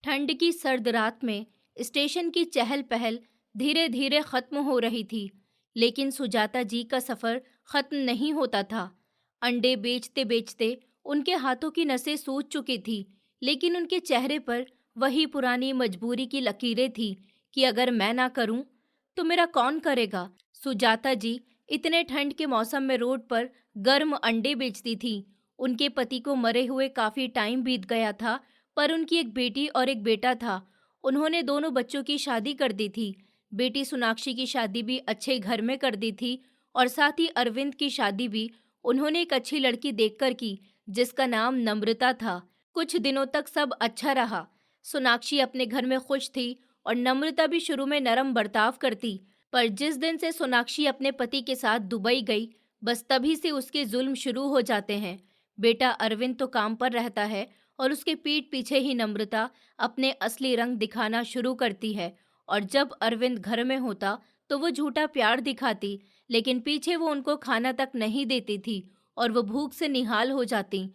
ठंड की सर्द रात में स्टेशन की चहल पहल धीरे धीरे खत्म हो रही थी, लेकिन सुजाता जी का सफर खत्म नहीं होता था। अंडे बेचते बेचते उनके हाथों की नसें सूज चुकी थी, लेकिन उनके चेहरे पर वही पुरानी मजबूरी की लकीरें थी कि अगर मैं ना करूं तो मेरा कौन करेगा। सुजाता जी इतने ठंड के मौसम में रोड पर गर्म अंडे बेचती थी। उनके पति को मरे हुए काफी टाइम बीत गया था, पर उनकी एक बेटी और एक बेटा था। उन्होंने दोनों बच्चों की शादी कर दी थी। बेटी सोनाक्षी की शादी भी अच्छे घर में कर दी थी, और साथ ही अरविंद की शादी भी उन्होंने एक अच्छी लड़की देखकर की, जिसका नाम नम्रता था। कुछ दिनों तक सब अच्छा रहा। सोनाक्षी अपने घर में खुश थी और नम्रता भी शुरू में नरम बर्ताव करती, पर जिस दिन से सोनाक्षी अपने पति के साथ दुबई गई, बस तभी से उसके जुल्म शुरू हो जाते हैं। बेटा अरविंद तो काम पर रहता है और उसके पीठ पीछे ही नम्रता अपने असली रंग दिखाना शुरू करती है। और जब अरविंद घर में होता तो वो झूठा प्यार दिखाती, लेकिन पीछे वो उनको खाना तक नहीं देती थी और वो भूख से निहाल हो जाती।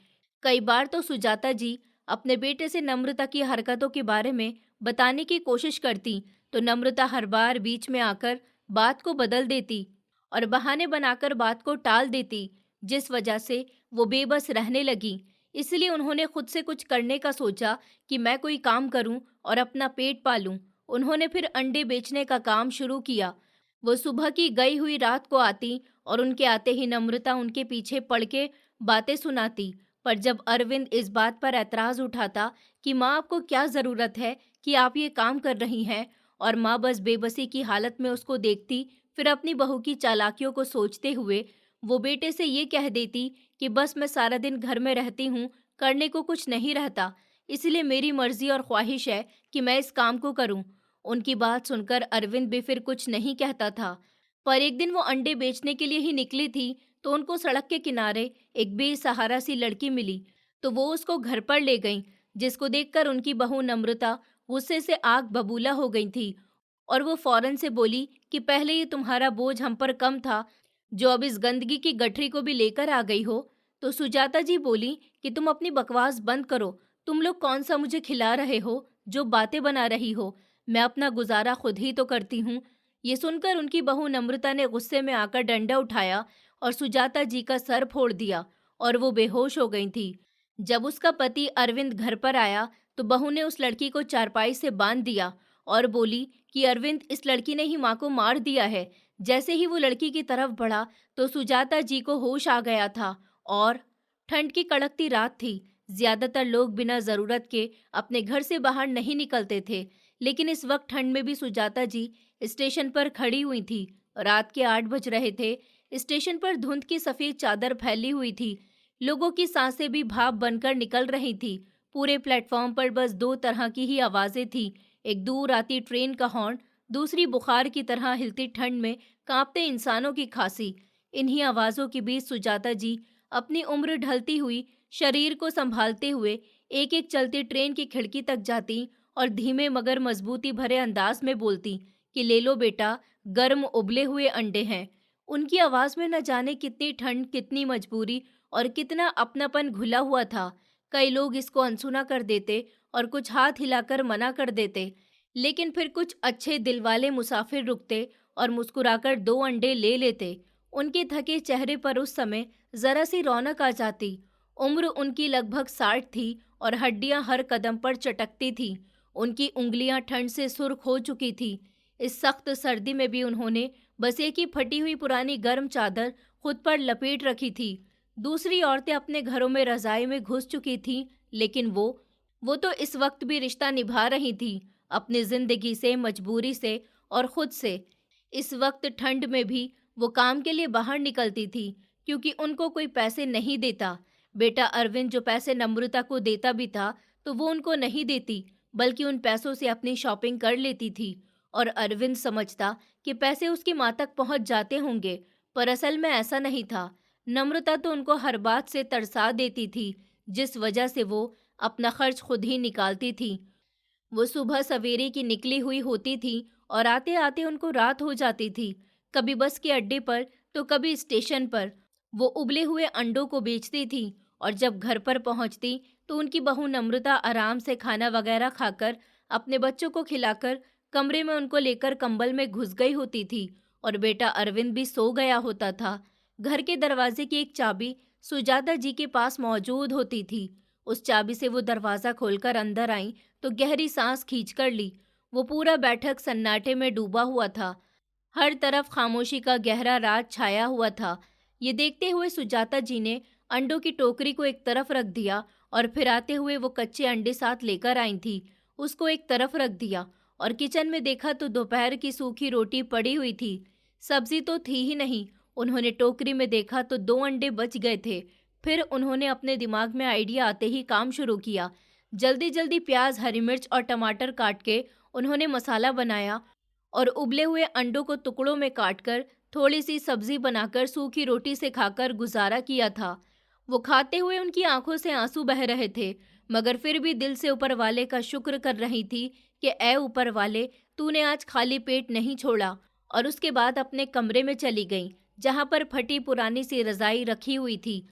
कई बार तो सुजाता जी अपने बेटे से नम्रता की हरकतों के बारे में बताने की कोशिश करती, तो नम्रता हर बार बीच में आकर बात को बदल देती और बहाने बनाकर बात को टाल देती, जिस वजह से वो बेबस रहने लगी। इसलिए उन्होंने खुद से कुछ करने का सोचा कि मैं कोई काम करूं और अपना पेट पालूं। उन्होंने फिर अंडे बेचने का काम शुरू किया। वो सुबह की गई हुई रात को आती और उनके आते ही नम्रता उनके पीछे पड़ के बातें सुनाती। पर जब अरविंद इस बात पर ऐतराज उठाता कि माँ, आपको क्या ज़रूरत है कि आप ये काम कर रही हैं, और माँ बस बेबसी की हालत में उसको देखती, फिर अपनी बहू की चालाकियों को सोचते हुए वो बेटे से ये कह देती कि बस मैं सारा दिन घर में रहती हूँ, करने को कुछ नहीं रहता, इसलिए मेरी मर्जी और ख्वाहिश है कि मैं इस काम को करूँ। उनकी बात सुनकर अरविंद भी फिर कुछ नहीं कहता था। पर एक दिन वो अंडे बेचने के लिए ही निकली थी, तो उनको सड़क के किनारे एक बेसहारा सी लड़की मिली, तो वो उसको घर पर ले गईं, जिसको देखकर उनकी बहू नम्रता गुस्से से आग बबूला हो गई थी। और वो फौरन से बोली कि पहले ये तुम्हारा बोझ हम पर कम था, जो अब इस गंदगी की गठरी को भी लेकर आ गई हो। तो सुजाता जी बोली कि तुम अपनी बकवास बंद करो। तुम लोग कौन सा मुझे खिला रहे हो, जो बातें बना रही हो। मैं अपना गुजारा खुद ही तो करती हूँ। ये सुनकर उनकी बहू नम्रता ने गुस्से में आकर डंडा उठाया और सुजाता जी का सर फोड़ दिया, और वो बेहोश हो गई थी। जब उसका पति अरविंद घर पर आया, तो बहू ने उस लड़की को चारपाई से बांध दिया और बोली कि अरविंद, इस लड़की ने ही माँ को मार दिया है। जैसे ही वो लड़की की तरफ बढ़ा, तो सुजाता जी को होश आ गया था। और ठंड की कड़कती रात थी। ज्यादातर लोग बिना जरूरत के अपने घर से बाहर नहीं निकलते थे, लेकिन इस वक्त ठंड में भी सुजाता जी स्टेशन पर खड़ी हुई थी। रात के 8 बज रहे थे। स्टेशन पर धुंध की सफेद चादर फैली हुई थी। लोगों की सांसें भी भाप बनकर निकल रही थी। पूरे प्लेटफॉर्म पर बस दो तरह की ही आवाजें थी। एक दूर आती ट्रेन का हॉर्न, दूसरी बुखार की तरह हिलती ठंड में कांपते इंसानों की खांसी। इन्हीं आवाजों के बीच सुजाता जी अपनी उम्र ढलती हुई शरीर को संभालते हुए एक एक चलती ट्रेन की खिड़की तक जाती और धीमे मगर मजबूती भरे अंदाज में बोलती कि ले लो बेटा, गर्म उबले हुए अंडे हैं। उनकी आवाज में न जाने कितनी ठंड, कितनी मजबूरी और कितना अपनापन घुला हुआ था। कई लोग इसको अनसुना कर देते और कुछ हाथ हिलाकर मना कर देते, लेकिन फिर कुछ अच्छे दिल वाले मुसाफिर रुकते और मुस्कुराकर दो अंडे ले लेते। उनके थके चेहरे पर उस समय जरा सी रौनक आ जाती। उम्र उनकी लगभग 60 थी और हड्डियां हर कदम पर चटकती थीं। उनकी उंगलियां ठंड से सुर्ख हो चुकी थी। इस सख्त सर्दी में भी उन्होंने बस एक ही फटी हुई पुरानी गर्म चादर खुद पर लपेट रखी थी। दूसरी औरतें अपने घरों में रजाई में घुस चुकी थीं, लेकिन वो तो इस वक्त भी रिश्ता निभा रही थी, अपनी जिंदगी से, मजबूरी से और खुद से। इस वक्त ठंड में भी वो काम के लिए बाहर निकलती थी, क्योंकि उनको कोई पैसे नहीं देता। बेटा अरविंद जो पैसे नम्रता को देता भी था, तो वो उनको नहीं देती, बल्कि उन पैसों से अपनी शॉपिंग कर लेती थी। और अरविंद समझता कि पैसे उसकी माँ तक पहुंच जाते होंगे, पर असल में ऐसा नहीं था। नम्रता तो उनको हर बात से तरसा देती थी, जिस वजह से वो अपना खर्च खुद ही निकालती थी। वो सुबह सवेरे की निकली हुई होती थी और आते आते उनको रात हो जाती थी। कभी बस के अड्डे पर तो कभी स्टेशन पर वो उबले हुए अंडों को बेचती थी, और जब घर पर पहुंचती तो उनकी बहू नम्रता आराम से खाना वगैरह खाकर, अपने बच्चों को खिलाकर कमरे में उनको लेकर कंबल में घुस गई होती थी और बेटा अरविंद भी सो गया होता था। घर के दरवाजे की एक चाबी सुजाता जी के पास मौजूद होती थी। उस चाबी से वो दरवाजा खोलकर अंदर आई तो गहरी सांस खींचकर ली। वो पूरा बैठक सन्नाटे में डूबा हुआ था। हर तरफ खामोशी का गहरा राज छाया हुआ था। ये देखते हुए सुजाता जी ने अंडों की टोकरी को एक तरफ रख दिया और फिर आते हुए वो कच्चे अंडे साथ लेकर आई थी, उसको एक तरफ रख दिया और किचन में देखा तो दोपहर की सूखी रोटी पड़ी हुई थी। सब्जी तो थी ही नहीं। उन्होंने टोकरी में देखा तो 2 अंडे बच गए थे। फिर उन्होंने अपने दिमाग में आइडिया आते ही काम शुरू किया। जल्दी जल्दी प्याज, हरी मिर्च और टमाटर काट के उन्होंने मसाला बनाया और उबले हुए अंडों को टुकड़ों में काटकर थोड़ी सी सब्जी बनाकर सूखी रोटी से खाकर गुजारा किया था। वो खाते हुए उनकी आंखों से आंसू बह रहे थे, मगर फिर भी दिल से ऊपर वाले का शुक्र कर रही थी कि ऐ ऊपर वाले, तूने आज खाली पेट नहीं छोड़ा। और उसके बाद अपने कमरे में चली गईं, जहां पर फटी पुरानी सी रजाई रखी हुई थी।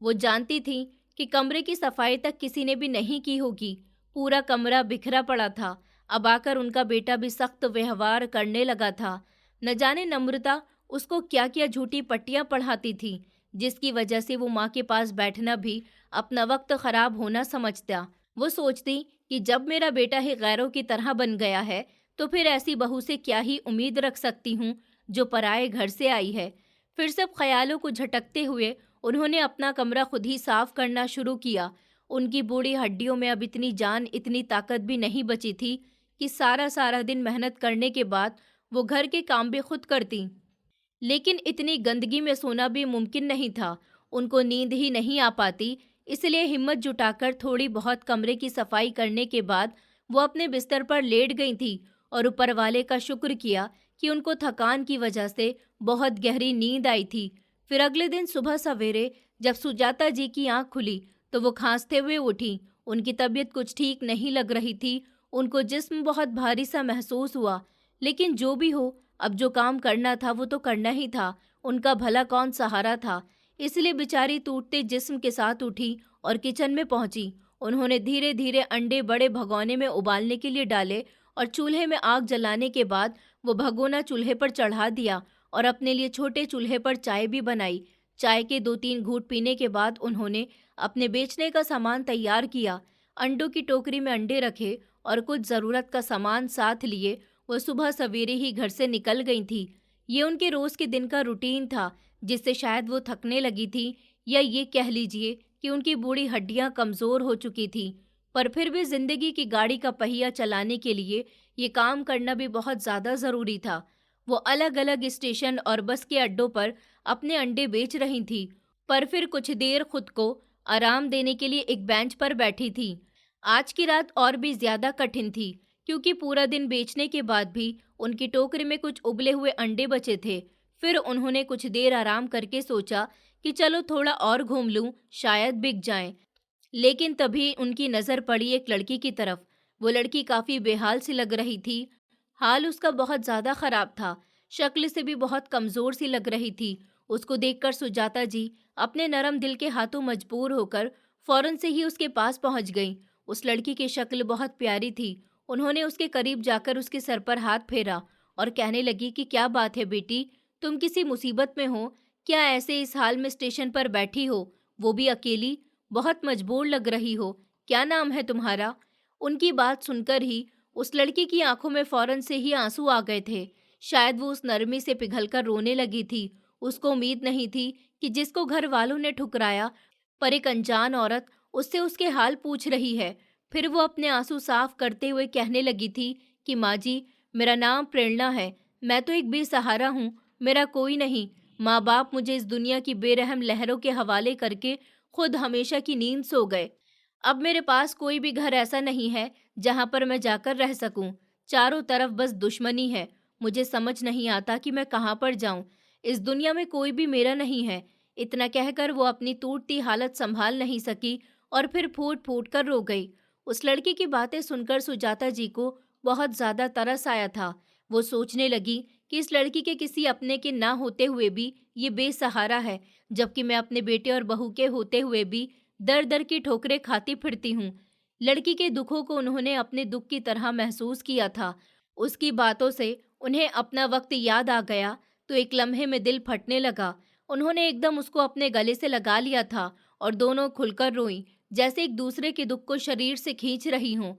वो जानती थी कि कमरे की सफाई तक किसी ने भी नहीं की होगी। पूरा कमरा बिखरा पड़ा था। अब आकर उनका बेटा भी सख्त व्यवहार करने लगा था। न जाने नम्रता उसको क्या क्या झूठी पट्टियां पढ़ाती थी, जिसकी वजह से वो माँ के पास बैठना भी अपना वक्त खराब होना समझता। वो सोचती कि जब मेरा बेटा ही गैरों की तरह बन गया है, तो फिर ऐसी बहू से क्या ही उम्मीद रख सकती हूँ जो पराए घर से आई है। फिर सब ख्यालों को झटकते हुए उन्होंने अपना कमरा खुद ही साफ करना शुरू किया। उनकी बूढ़ी हड्डियों में अब इतनी जान, इतनी ताकत भी नहीं बची थी कि सारा सारा दिन मेहनत करने के बाद वो घर के काम भी खुद करती। लेकिन इतनी गंदगी में सोना भी मुमकिन नहीं था। उनको नींद ही नहीं आ पाती। इसलिए हिम्मत जुटाकर थोड़ी बहुत कमरे की सफाई करने के बाद वो अपने बिस्तर पर लेट गई थी और ऊपर वाले का शुक्र किया कि उनको थकान की वजह से बहुत गहरी नींद आई थी। फिर अगले दिन सुबह सवेरे जब सुजाता जी की आंख खुली तो वो खांसते हुए उठी। उनकी तबीयत कुछ ठीक नहीं लग रही थी। उनको जिस्म बहुत भारी सा महसूस हुआ। लेकिन जो भी हो, अब जो काम करना था वो तो करना ही था। उनका भला कौन सहारा था। इसलिए बेचारी टूटते जिस्म के साथ उठी और किचन में पहुंची। उन्होंने धीरे धीरे अंडे बड़े भगोने में उबालने के लिए डाले और चूल्हे में आग जलाने के बाद वो भगोना चूल्हे पर चढ़ा दिया और अपने लिए छोटे चूल्हे पर चाय भी बनाई। चाय के 2-3 घूंट पीने के बाद उन्होंने अपने बेचने का सामान तैयार किया। अंडों की टोकरी में अंडे रखे और कुछ ज़रूरत का सामान साथ लिए वो सुबह सवेरे ही घर से निकल गई थी। ये उनके रोज़ के दिन का रूटीन था, जिससे शायद वो थकने लगी थी, या ये कह लीजिए कि उनकी बूढ़ी हड्डियां कमज़ोर हो चुकी थी। पर फिर भी ज़िंदगी की गाड़ी का पहिया चलाने के लिए ये काम करना भी बहुत ज़्यादा ज़रूरी था। वो अलग अलग स्टेशन और बस के अड्डों पर अपने अंडे बेच रही थी, पर फिर कुछ देर खुद को आराम देने के लिए एक बेंच पर बैठी थी। आज की रात और भी ज्यादा कठिन थी, क्योंकि पूरा दिन बेचने के बाद भी उनकी टोकरी में कुछ उबले हुए अंडे बचे थे। फिर उन्होंने कुछ देर आराम करके सोचा कि चलो थोड़ा और घूम लूं, शायद बिक जाएं। लेकिन तभी उनकी नज़र पड़ी एक लड़की की तरफ। वो लड़की काफ़ी बेहाल सी लग रही थी। हाल उसका बहुत ज़्यादा ख़राब था। शक्ल से भी बहुत कमज़ोर सी लग रही थी। उसको देखकर सुजाता जी अपने नरम दिल के हाथों मजबूर होकर फ़ौरन से ही उसके पास पहुंच गईं। उस लड़की की शक्ल बहुत प्यारी थी। उन्होंने उसके करीब जाकर उसके सर पर हाथ फेरा और कहने लगी कि क्या बात है बेटी, तुम किसी मुसीबत में हो क्या? ऐसे इस हाल में स्टेशन पर बैठी हो, वो भी अकेली? बहुत मजबूर लग रही हो। क्या नाम है तुम्हारा? उनकी बात सुनकर ही उस लड़की की आंखों में फौरन से ही आंसू आ गए थे। शायद वो उस नरमी से पिघलकर रोने लगी थी। उसको उम्मीद नहीं थी कि जिसको घर वालों ने ठुकराया, पर एक अनजान औरत उससे उसके हाल पूछ रही है। फिर वो अपने आंसू साफ करते हुए कहने लगी थी कि माँ जी, मेरा नाम प्रेरणा है। मैं तो एक बेसहारा हूँ। मेरा कोई नहीं। माँ बाप मुझे इस दुनिया की बेरहम लहरों के हवाले करके खुद हमेशा की नींद सो गए। अब मेरे पास कोई भी घर ऐसा नहीं है जहां पर मैं जाकर रह सकूं। चारों तरफ बस दुश्मनी है। मुझे समझ नहीं आता कि मैं कहां पर जाऊं। इस दुनिया में कोई भी मेरा नहीं है। इतना कहकर वो अपनी टूटती हालत संभाल नहीं सकी और फिर फूट फूट कर रो गई। उस लड़की की बातें सुनकर सुजाता जी को बहुत ज्यादा तरस आया था। वो सोचने लगी कि इस लड़की के किसी अपने के ना होते हुए भी ये बेसहारा है, जबकि मैं अपने बेटे और बहू के होते हुए भी दर दर की ठोकरें खाती फिरती हूँ। लड़की के दुखों को उन्होंने अपने दुख की तरह महसूस किया था। उसकी बातों से उन्हें अपना वक्त याद आ गया तो एक लम्हे में दिल फटने लगा। उन्होंने एकदम उसको अपने गले से लगा लिया था और दोनों खुलकर रोईं, जैसे एक दूसरे के दुख को शरीर से खींच रही हों।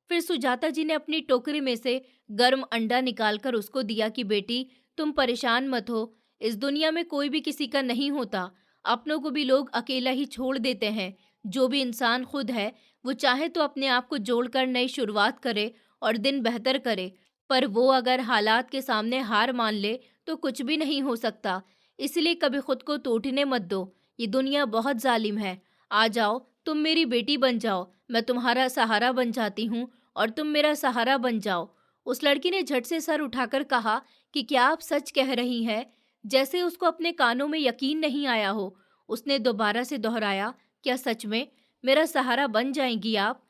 फिर सुजाता जी ने अपनी टोकरी में से गर्म अंडा निकालकर उसको दिया कि बेटी, तुम परेशान मत हो। इस दुनिया में कोई भी किसी का नहीं होता। अपनों को भी लोग अकेला ही छोड़ देते हैं। जो भी इंसान खुद है, वो चाहे तो अपने आप को जोड़कर नई शुरुआत करे और दिन बेहतर करे, पर वो अगर हालात के सामने हार मान ले तो कुछ भी नहीं हो सकता। इसलिए कभी खुद को टूटने मत दो। ये दुनिया बहुत जालिम है। आ जाओ, तुम मेरी बेटी बन जाओ। मैं तुम्हारा सहारा बन जाती हूँ और तुम मेरा सहारा बन जाओ। उस लड़की ने झट से सर उठाकर कहा कि क्या आप सच कह रही हैं? जैसे उसको अपने कानों में यकीन नहीं आया हो, उसने दोबारा से दोहराया, क्या सच में मेरा सहारा बन जाएंगी आप?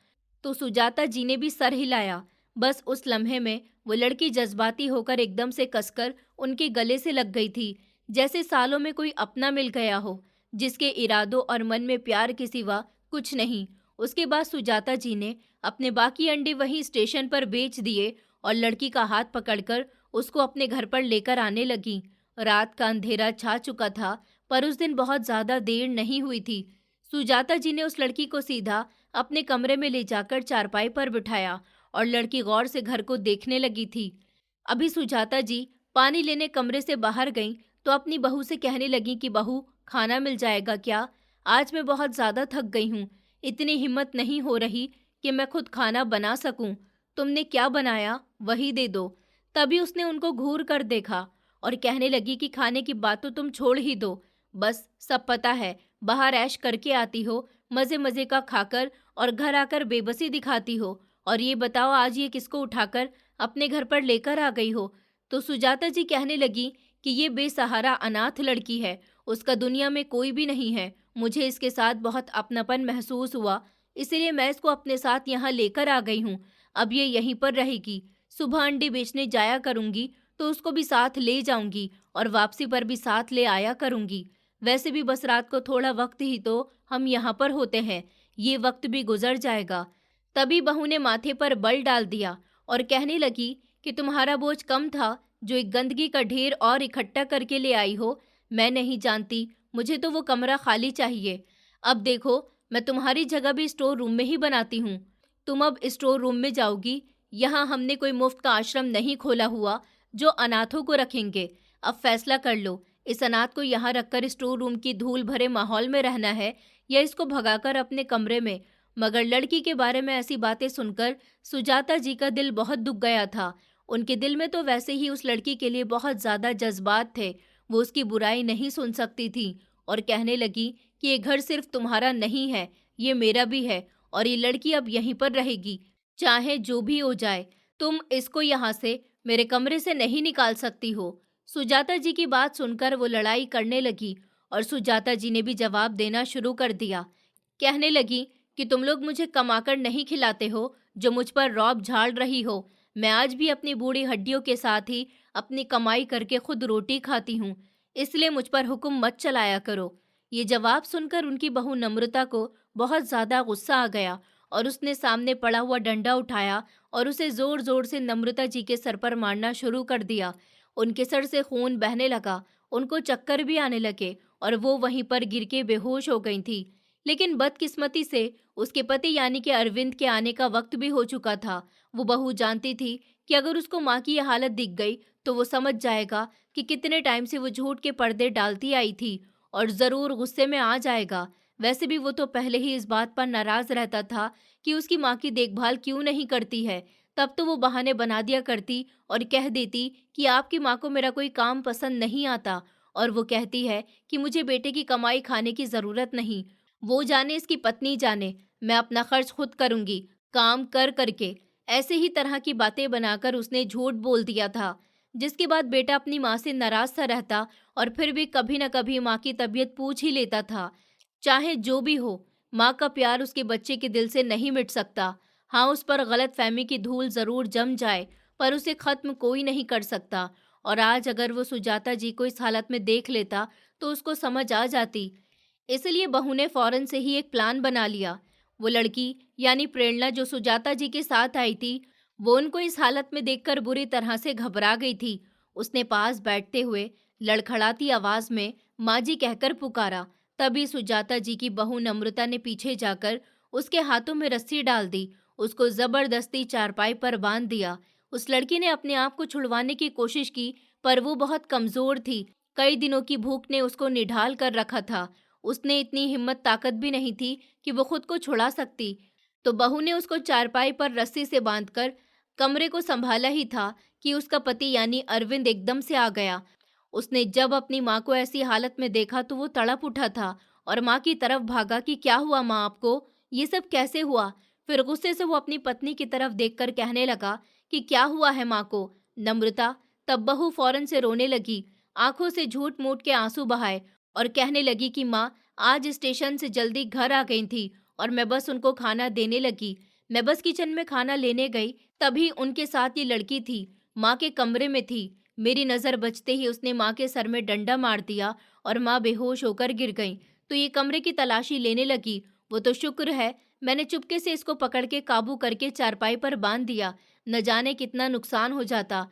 तो सुजाता जी ने भी सर हिलाया। बस उस लम्हे में वो लड़की जज्बाती होकर एकदम से कसकर उनके गले से लग गई थी, जैसे सालों में कोई अपना मिल गया हो, जिसके इरादों और मन में प्यार के सिवा कुछ नहीं। उसके बाद सुजाता जी ने अपने बाकी अंडे वहीं स्टेशन पर बेच दिए और लड़की का हाथ पकड़कर उसको अपने घर पर लेकर आने लगी। रात का अंधेरा छा चुका था, पर उस दिन बहुत ज्यादा देर नहीं हुई थी। सुजाता जी ने उस लड़की को सीधा अपने कमरे में ले जाकर चारपाई पर बिठाया और लड़की गौर से घर को देखने लगी थी। अभी सुजाता जी पानी लेने कमरे से बाहर गईं तो अपनी बहू से कहने लगी कि बहू, खाना मिल जाएगा क्या? आज मैं बहुत ज्यादा थक गई हूँ। इतनी हिम्मत नहीं हो रही कि मैं खुद खाना बना सकूं। तुमने क्या बनाया वही दे दो। तभी उसने उनको घूर कर देखा और कहने लगी कि खाने की बात तो तुम छोड़ ही दो। बस सब पता है, बाहर ऐश करके आती हो, मजे मजे का खाकर, और घर आकर बेबसी दिखाती हो। और ये बताओ, आज ये किसको उठाकर अपने घर पर लेकर आ गई हो? तो सुजाता जी कहने लगी कि ये बेसहारा अनाथ लड़की है, उसका दुनिया में कोई भी नहीं है। मुझे इसके साथ बहुत अपनापन महसूस हुआ, इसलिए मैं इसको अपने साथ यहाँ लेकर आ गई हूँ। अब ये यहीं पर रहेगी। सुबह अंडे बेचने जाया करूंगी तो उसको भी साथ ले जाऊंगी और वापसी पर भी साथ ले आया करूंगी। वैसे भी बस रात को थोड़ा वक्त ही तो हम यहाँ पर होते हैं, ये वक्त भी गुजर जाएगा। तभी बहू ने माथे पर बल डाल दिया और कहने लगी कि तुम्हारा बोझ कम था जो एक गंदगी का ढेर और इकट्ठा करके ले आई हो। मैं नहीं जानती, मुझे तो वो कमरा खाली चाहिए। अब देखो, मैं तुम्हारी जगह भी स्टोर रूम में ही बनाती हूँ। तुम अब स्टोर रूम में जाओगी। यहाँ हमने कोई मुफ्त का आश्रम नहीं खोला हुआ जो अनाथों को रखेंगे। अब फैसला कर लो, इस अनाथ को यहाँ रखकर स्टोर रूम की धूल भरे माहौल में रहना है या इसको भगाकर अपने कमरे में। मगर लड़की के बारे में ऐसी बातें सुनकर सुजाता जी का दिल बहुत दुख गया था। उनके दिल में तो वैसे ही उस लड़की के लिए बहुत ज्यादा जज्बात थे। वो उसकी बुराई नहीं सुन सकती थी और कहने लगी कि ये घर सिर्फ तुम्हारा नहीं है, ये मेरा भी है और ये लड़की अब यहीं पर रहेगी, चाहे जो भी हो जाए। तुम इसको यहाँ से मेरे कमरे से नहीं निकाल सकती हो। सुजाता जी की बात सुनकर वो लड़ाई करने लगी और सुजाता जी ने भी जवाब देना शुरू कर दिया। कहने लगी कि तुम लोग मुझे कमाकर नहीं खिलाते हो, जो मुझ पर रौब झाड़ रही हो। मैं आज भी अपनी बूढ़ी हड्डियों के साथ ही अपनी कमाई करके खुद रोटी खाती हूँ, इसलिए मुझ पर हुक्म मत चलाया करो। ये जवाब सुनकर उनकी बहू नम्रता को बहुत ज्यादा गुस्सा आ गया और उसने सामने पड़ा हुआ डंडा उठाया और उसे जोर जोर से नम्रता जी के सर पर मारना शुरू कर दिया। उनके सर से खून बहने लगा, उनको चक्कर भी आने लगे और वो वहीं पर गिर के बेहोश हो गई थी। लेकिन बदकिस्मती से उसके पति यानी कि अरविंद के आने का वक्त भी हो चुका था। वो बहू जानती थी कि अगर उसको माँ की यह हालत दिख गई तो वो समझ जाएगा कि कितने टाइम से वो झूठ के पर्दे डालती आई थी और जरूर गुस्से में आ जाएगा। वैसे भी वो तो पहले ही इस बात पर नाराज रहता था कि उसकी माँ की देखभाल क्यों नहीं करती है। तब तो वो बहाने बना दिया करती और कह देती कि आपकी माँ को मेरा कोई काम पसंद नहीं आता और वो कहती है कि मुझे बेटे की कमाई खाने की जरूरत नहीं। वो जाने, इसकी पत्नी जाने, मैं अपना खर्च खुद करूंगी, काम कर करके। ऐसे ही तरह की बातें बनाकर उसने झूठ बोल दिया था, जिसके बाद बेटा अपनी माँ से नाराज सा रहता और फिर भी कभी न कभी माँ की तबीयत पूछ ही लेता था। चाहे जो भी हो, माँ का प्यार उसके बच्चे के दिल से नहीं मिट सकता। हाँ, उस पर गलत फहमी की धूल जरूर जम जाए, पर उसे खत्म कोई नहीं कर सकता। और आज अगर वो सुजाता जी को इस हालत में देख लेता तो उसको समझ आ जाती। इसलिए बहू ने फौरन से ही एक प्लान बना लिया। वो लड़की यानी प्रेरणा जो सुजाता जी के साथ आई थी, वो उनको इस हालत में देखकर बुरी तरह से घबरा गई थी। उसने पास बैठते हुए लड़खड़ाती आवाज में माँ जी कहकर पुकारा। तभी सुजाता जी की बहू नम्रता ने पीछे जाकर उसके हाथों में रस्सी डाल दी, उसको जबरदस्ती चारपाई पर बांध दिया। उस लड़की ने अपने आप को छुड़वाने की कोशिश की, पर वो बहुत कमजोर थी। कई दिनों की भूख ने उसको निढाल कर रखा था। उसने इतनी हिम्मत ताकत भी नहीं थी कि वो खुद को छुड़ा सकती। तो बहू ने उसको चारपाई पर रस्सी से बांधकर कमरे को संभाला ही था कि उसका पति यानी अरविंद एकदम से आ गया। उसने जब अपनी माँ को ऐसी हालत में देखा तो वो तड़प उठा था और माँ की तरफ भागा कि क्या हुआ माँ आपको, ये सब कैसे हुआ। फिर गुस्से से वो अपनी पत्नी की तरफ देखकर कहने लगा कि क्या हुआ है माँ को। नम्रता तब बहू फौरन से रोने लगी, आंखों से झूठ मूठ के आंसू बहाए और कहने लगी कि माँ आज स्टेशन से जल्दी घर आ गई थी और मैं बस उनको खाना देने लगी। मैं बस किचन में खाना लेने गई, तभी उनके साथ ये लड़की थी, माँ के कमरे में थी। मेरी नज़र बचते ही उसने माँ के सर में डंडा मार दिया और माँ बेहोश होकर गिर गई। तो ये कमरे की तलाशी लेने लगी। वो तो शुक्र है मैंने चुपके से इसको पकड़ के काबू करके चारपाई पर बांध दिया, न जाने कितना नुकसान हो जाता।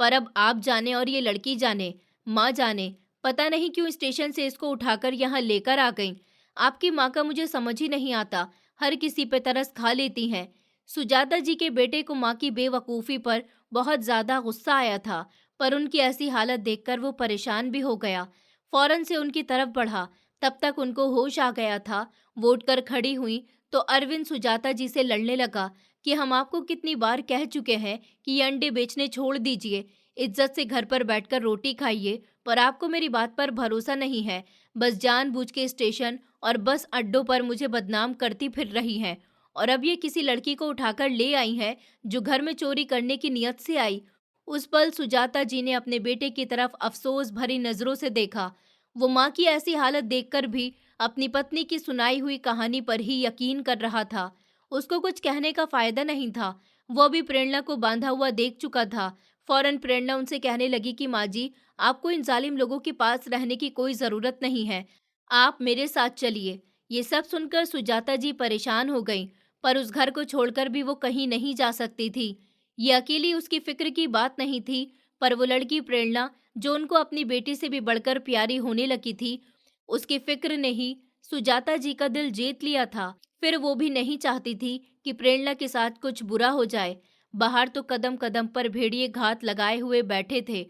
पर अब आप जाने और ये लड़की जाने, माँ जाने, पता नहीं क्यों स्टेशन से इसको उठाकर यहाँ लेकर आ गईं। आपकी माँ का मुझे समझ ही नहीं आता, हर किसी पे तरस खा लेती हैं। सुजाता जी के बेटे को माँ की बेवकूफ़ी पर बहुत ज़्यादा गुस्सा आया था, पर उनकी ऐसी हालत देखकर वो परेशान भी हो गया। फौरन से उनकी तरफ बढ़ा, तब तक उनको होश आ गया था। वो उठकर खड़ी हुई तो अरविंद सुजाता जी से लड़ने लगा कि हम आपको कितनी बार कह चुके हैं कि ये अंडे बेचने छोड़ दीजिए, इज्जत से घर पर बैठकर रोटी खाइए, पर आपको मेरी बात पर भरोसा नहीं है। बस जानबूझ के स्टेशन और बस अड्डों पर मुझे बदनाम करती फिर रही हैं और अब ये किसी लड़की को उठाकर ले आई हैं जो घर में चोरी करने की नियत से आई। उस पल सुजाता जी ने अपने बेटे की तरफ अफसोस भरी नजरों से देखा। वो माँ की ऐसी हालत देखकर भी अपनी पत्नी की सुनाई हुई कहानी पर ही यकीन कर रहा था। उसको कुछ कहने का फायदा नहीं था। वो भी प्रेरणा को बांधा हुआ देख चुका था। फौरन प्रेरणा उनसे कहने लगी कि माँ जी, आपको इन जालिम लोगों के पास रहने की कोई जरूरत नहीं है, आप मेरे साथ चलिए। ये सब सुनकर सुजाता जी परेशान हो गईं, पर उस घर को छोड़कर भी वो कहीं नहीं जा सकती थी। ये अकेली उसकी फिक्र की बात नहीं थी, पर वो लड़की प्रेरणा जो उनको अपनी बेटी से भी बढ़कर प्यारी होने लगी थी, उसकी फिक्र ने ही सुजाता जी का दिल जीत लिया था। फिर वो भी नहीं चाहती थी कि प्रेरणा के साथ कुछ बुरा हो जाए। बाहर तो कदम कदम पर भेड़िए घात लगाए हुए बैठे थे।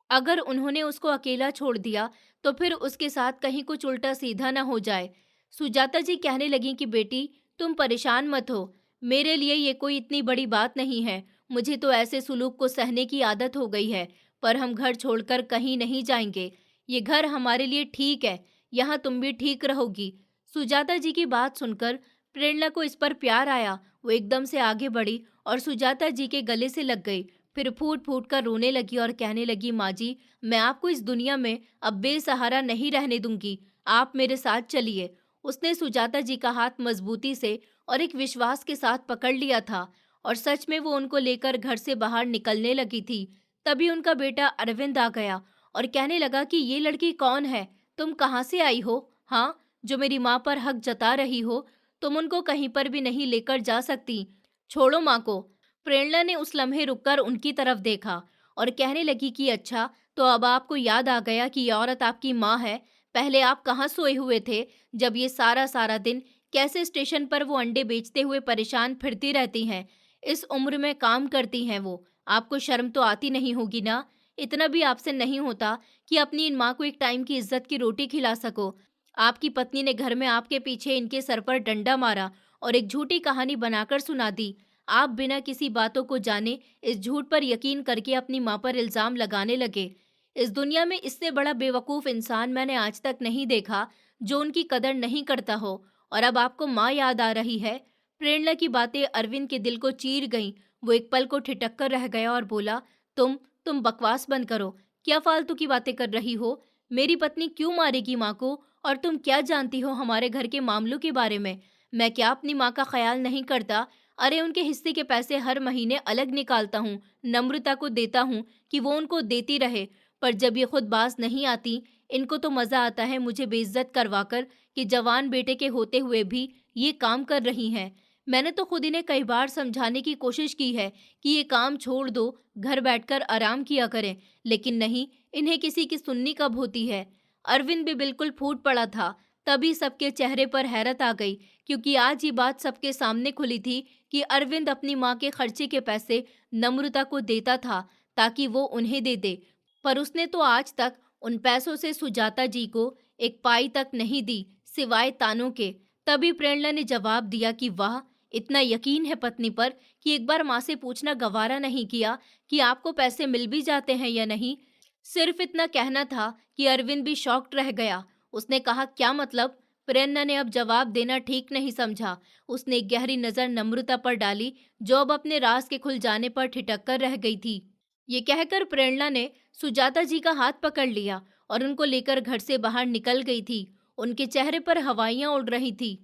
अगर उन्होंने उसको अकेला छोड़ दिया तो फिर उसके साथ कहीं कुछ उल्टा सीधा न हो जाए। सुजाता जी कहने लगी कि बेटी, तुम परेशान मत हो, मेरे लिए ये कोई इतनी बड़ी बात नहीं है। मुझे तो ऐसे सुलूक को सहने की आदत हो गई है, पर हम घर छोड़कर कहीं नहीं जाएंगे। ये घर हमारे लिए ठीक है, यहाँ तुम भी ठीक रहोगी। सुजाता जी की बात सुनकर प्रेरणा को इस पर प्यार आया। वो एकदम से आगे बढ़ी और सुजाता जी के गले से लग गई। फिर फूट फूट कर रोने लगी और कहने लगी, माँ जी, मैं आपको इस दुनिया में अब बेसहारा नहीं रहने दूंगी, आप मेरे साथ चलिए। उसने सुजाता जी का हाथ मजबूती से और एक विश्वास के साथ पकड़ लिया था और सच में वो उनको लेकर घर से बाहर निकलने लगी थी। तभी उनका बेटा अरविंद आ गया और कहने लगा कि ये लड़की कौन है, तुम कहाँ से आई हो? हाँ, जो मेरी माँ पर हक जता रही हो, तुम उनको कहीं पर भी नहीं लेकर जा सकती, छोड़ो माँ को। प्रेरणा ने उस लम्हे रुककर उनकी तरफ देखा और कहने लगी कि अच्छा, तो अब आपको याद आ गया कि ये औरत आपकी माँ है। पहले आप कहाँ सोए हुए थे जब ये सारा सारा दिन कैसे स्टेशन पर वो अंडे बेचते हुए परेशान फिरती रहती हैं। इस उम्र में काम करती हैं वो, आपको शर्म तो आती नहीं होगी ना। इतना भी आपसे नहीं होता कि अपनी इन माँ को एक टाइम की इज्जत की रोटी खिला सको। आपकी पत्नी ने घर में आपके पीछे इनके सर पर डंडा मारा और एक झूठी कहानी बनाकर सुना दी। आप बिना किसी बातों को जाने इस झूठ पर यकीन करके अपनी माँ पर इल्जाम लगाने लगे। इस दुनिया में इससे बड़ा बेवकूफ इंसान मैंने आज तक नहीं देखा जो उनकी कदर नहीं करता हो, और अब आपको माँ याद आ रही है। प्रेरणा की बातें अरविंद के दिल को चीर गईं। वो एक पल को ठिठक कर रह गया और बोला, तुम बकवास बंद करो। क्या फालतू की बातें कर रही हो? मेरी पत्नी क्यों मारेगी माँ को? और तुम क्या जानती हो हमारे घर के मामलों के बारे में? मैं क्या अपनी माँ का ख्याल नहीं करता? अरे उनके हिस्से के पैसे हर महीने अलग निकालता हूँ, नम्रता को देता हूँ कि वो उनको देती रहे, पर जब ये खुद बाज नहीं आती, इनको तो मजा आता है मुझे बेइज्जत करवाकर कि जवान बेटे के होते हुए भी ये काम कर रही हैं। मैंने तो खुद इन्हें कई बार समझाने की कोशिश की है कि ये काम छोड़ दो, घर बैठकर आराम किया करें, लेकिन नहीं, इन्हें किसी की सुननी कब होती है। अरविंद भी बिल्कुल फूट पड़ा था। तभी सबके चेहरे पर हैरत आ गई, क्योंकि आज ये बात सबके सामने खुली थी कि अरविंद अपनी माँ के खर्चे के पैसे नम्रता को देता था ताकि वो उन्हें दे दे, पर उसने तो आज तक उन पैसों से सुजाता जी को एक पाई तक नहीं दी, सिवाय तानों के। तभी प्रेरणा ने जवाब दिया कि वाह, इतना यकीन है पत्नी पर कि एक बार माँ से पूछना गवारा नहीं किया कि आपको पैसे मिल भी जाते हैं या नहीं। सिर्फ इतना कहना था कि अरविंद भी शॉक्ड रह गया। उसने कहा, क्या मतलब? प्रेरणा ने अब जवाब देना ठीक नहीं समझा। उसने एक गहरी नजर नम्रता पर डाली, जो अब अपने राज के खुल जाने पर ठिठक कर रह गई थी। ये कहकर प्रेरणा ने सुजाता जी का हाथ पकड़ लिया और उनको लेकर घर से बाहर निकल गई थी। उनके चेहरे पर हवाइयां उड़ रही थी।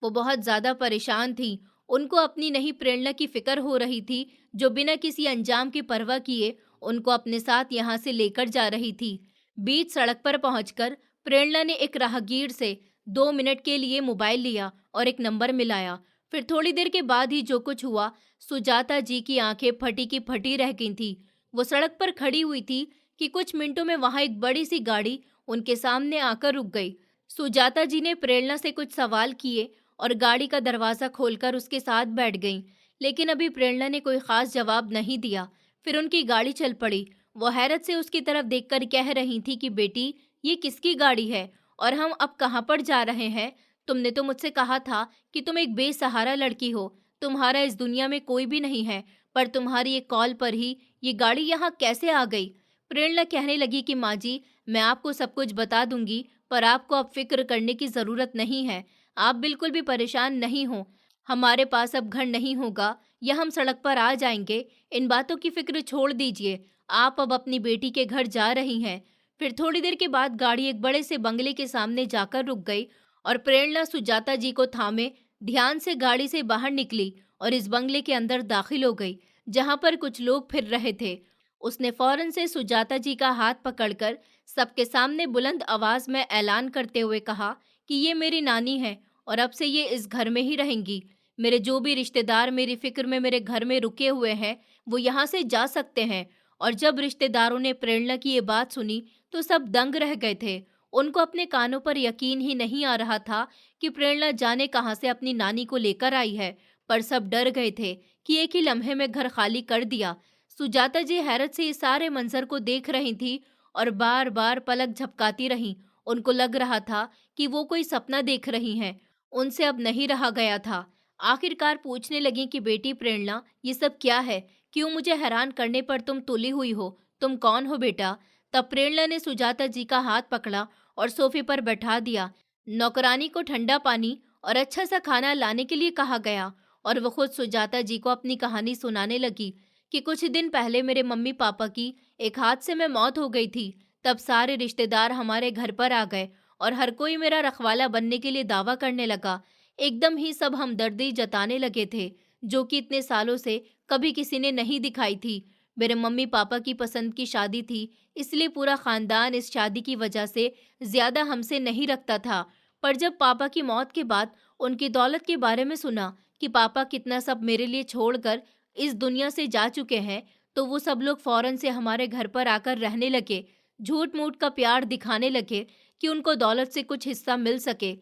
वो बहुत ज्यादा परेशान थी। उनको अपनी नहीं, प्रेरणा की फिक्र हो रही थी, जो बिना किसी अंजाम की परवाह किए उनको अपने साथ यहाँ से लेकर जा रही थी। बीच सड़क पर पहुंचकर प्रेरणा ने एक राहगीर से 2 मिनट के लिए मोबाइल लिया और एक नंबर मिलाया। फिर थोड़ी देर के बाद ही जो कुछ हुआ, सुजाता जी की आंखें फटी की फटी रह गई थी। वो सड़क पर खड़ी हुई थी कि कुछ मिनटों में वहां एक बड़ी सी गाड़ी उनके सामने आकर रुक गई। सुजाता जी ने प्रेरणा से कुछ सवाल किए और गाड़ी का दरवाजा खोलकर उसके साथ बैठ गईं, लेकिन अभी प्रेरणा ने कोई खास जवाब नहीं दिया। फिर उनकी गाड़ी चल पड़ी। वो हैरत से उसकी तरफ देखकर कह रही थी कि बेटी, ये किसकी गाड़ी है और हम अब कहाँ पर जा रहे हैं? तुमने तो मुझसे कहा था कि तुम एक बेसहारा लड़की हो, तुम्हारा इस दुनिया में कोई भी नहीं है, पर तुम्हारी एक कॉल पर ही ये गाड़ी यहाँ कैसे आ गई? प्रेरणा कहने लगी कि माँ जी, मैं आपको सब कुछ बता दूंगी, पर आपको अब फिक्र करने की जरूरत नहीं है। आप बिल्कुल भी परेशान नहीं हो। हमारे पास अब घर नहीं होगा या हम सड़क पर आ जाएंगे, इन बातों की फिक्र छोड़ दीजिए। आप अब अपनी बेटी के घर जा रही हैं। फिर थोड़ी देर के बाद गाड़ी एक बड़े से बंगले के सामने जाकर रुक गई और प्रेरणा सुजाता जी को थामे ध्यान से गाड़ी से बाहर निकली और इस बंगले के अंदर दाखिल हो गई, जहां पर कुछ लोग फिर रहे थे। उसने फौरन से सुजाता जी का हाथ पकड़कर सबके सामने बुलंद आवाज में ऐलान करते हुए कहा कि ये मेरी नानी है और अब से ये इस घर में ही रहेंगी। मेरे जो भी रिश्तेदार मेरी फिक्र में मेरे घर में रुके हुए हैं, वो यहाँ से जा सकते हैं। और जब रिश्तेदारों ने प्रेरणा की ये बात सुनी तो सब दंग रह गए थे। उनको अपने कानों पर यकीन ही नहीं आ रहा था कि प्रेरणा जाने कहाँ से अपनी नानी को लेकर आई है, पर सब डर गए थे कि एक ही लम्हे में घर खाली कर दिया। सुजाता जी हैरत से इस सारे मंजर को देख रही थी और बार बार पलक झपकाती रहीं। उनको लग रहा था कि वो कोई सपना देख रही हैं। उनसे अब नहीं रहा गया था। आखिरकार पूछने लगी कि बेटी प्रेरणा, ये सब क्या है? क्यों मुझे हैरान करने पर तुम तुली हुई हो? तुम कौन हो बेटा? तब प्रेरणा ने सुजाता जी का हाथ पकड़ा और सोफे पर बैठा दिया। नौकरानी को ठंडा पानी और अच्छा सा खाना लाने के लिए कहा गया और वो खुद सुजाता जी को अपनी कहानी सुनाने लगी कि कुछ दिन पहले मेरे मम्मी पापा की एक हादसे में मौत हो गई थी। तब सारे रिश्तेदार हमारे घर पर आ गए और हर कोई मेरा रखवाला बनने के लिए दावा करने लगा। एकदम ही सब हमदर्दी जताने लगे थे, जो कि इतने सालों से कभी किसी ने नहीं दिखाई थी। मेरे मम्मी पापा की पसंद की शादी थी, इसलिए पूरा खानदान इस शादी की वजह से ज्यादा हमसे नहीं रखता था। पर जब पापा की मौत के बाद उनकी दौलत के बारे में सुना कि पापा कितना सब मेरे लिए छोड़कर इस दुनिया से जा चुके हैं, तो वो सब लोग फौरन से हमारे घर पर आकर रहने लगे। झूठ मूठ का प्यार दिखाने लगे कि उनको दौलत से कुछ हिस्सा मिल सके।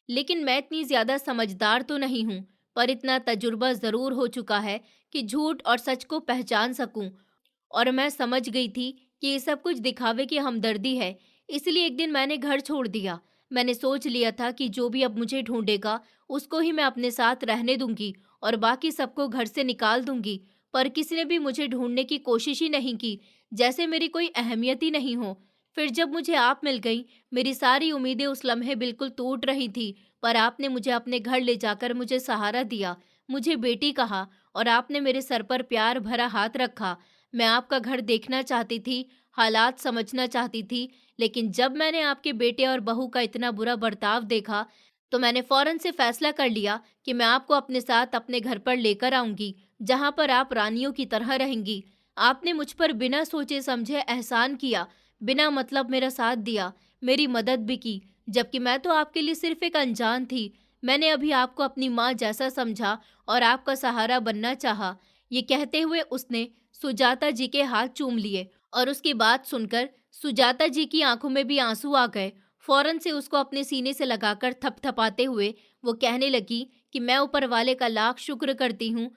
लेकिन मैं इतनी ज्यादा समझदार तो नहीं हूँ, पर इतना तजुर्बा जरूर हो चुका है कि झूठ और सच को पहचान सकूं। और मैं समझ गई थी कि ये सब कुछ दिखावे की हमदर्दी है, इसलिए एक दिन मैंने घर छोड़ दिया। मैंने सोच लिया था कि जो भी अब मुझे ढूंढेगा उसको ही मैं अपने साथ रहने दूंगी और बाकी सबको घर से निकाल दूंगी। पर किसी ने भी मुझे ढूंढने की कोशिश ही नहीं की, जैसे मेरी कोई अहमियत ही नहीं हो। फिर जब मुझे आप मिल गई, मेरी सारी उम्मीदें उस लम्हे बिल्कुल टूट रही थी, पर आपने मुझे अपने घर ले जाकर मुझे सहारा दिया, मुझे बेटी कहा और आपने मेरे सर पर प्यार भरा हाथ रखा। मैं आपका घर देखना चाहती थी, हालात समझना चाहती थी, लेकिन जब मैंने आपके बेटे और बहू का इतना बुरा बर्ताव देखा, तो मैंने फौरन से फैसला कर लिया कि मैं आपको अपने साथ अपने घर पर लेकर आऊंगी, जहां पर आप रानियों की तरह रहेंगी। आपने मुझ पर बिना सोचे समझे एहसान किया, बिना मतलब मेरा साथ दिया, मेरी मदद भी की। जबकि मैं तो आपके लिए सिर्फ एक अनजान थी। मैंने अभी आपको अपनी माँ जैसा समझा और आपका सहारा बनना चाहा। ये कहते हुए उसने सुजाता जी के हाथ चूम लिए और उसकी बात सुनकर सुजाता जी की आंखों में भी आंसू आ गए। फौरन से उसको अपने सीने से लगाकर थपथपाते हुए वो कहने लगी कि मैं ऊपर वाले का लाख शुक्र करती हूँ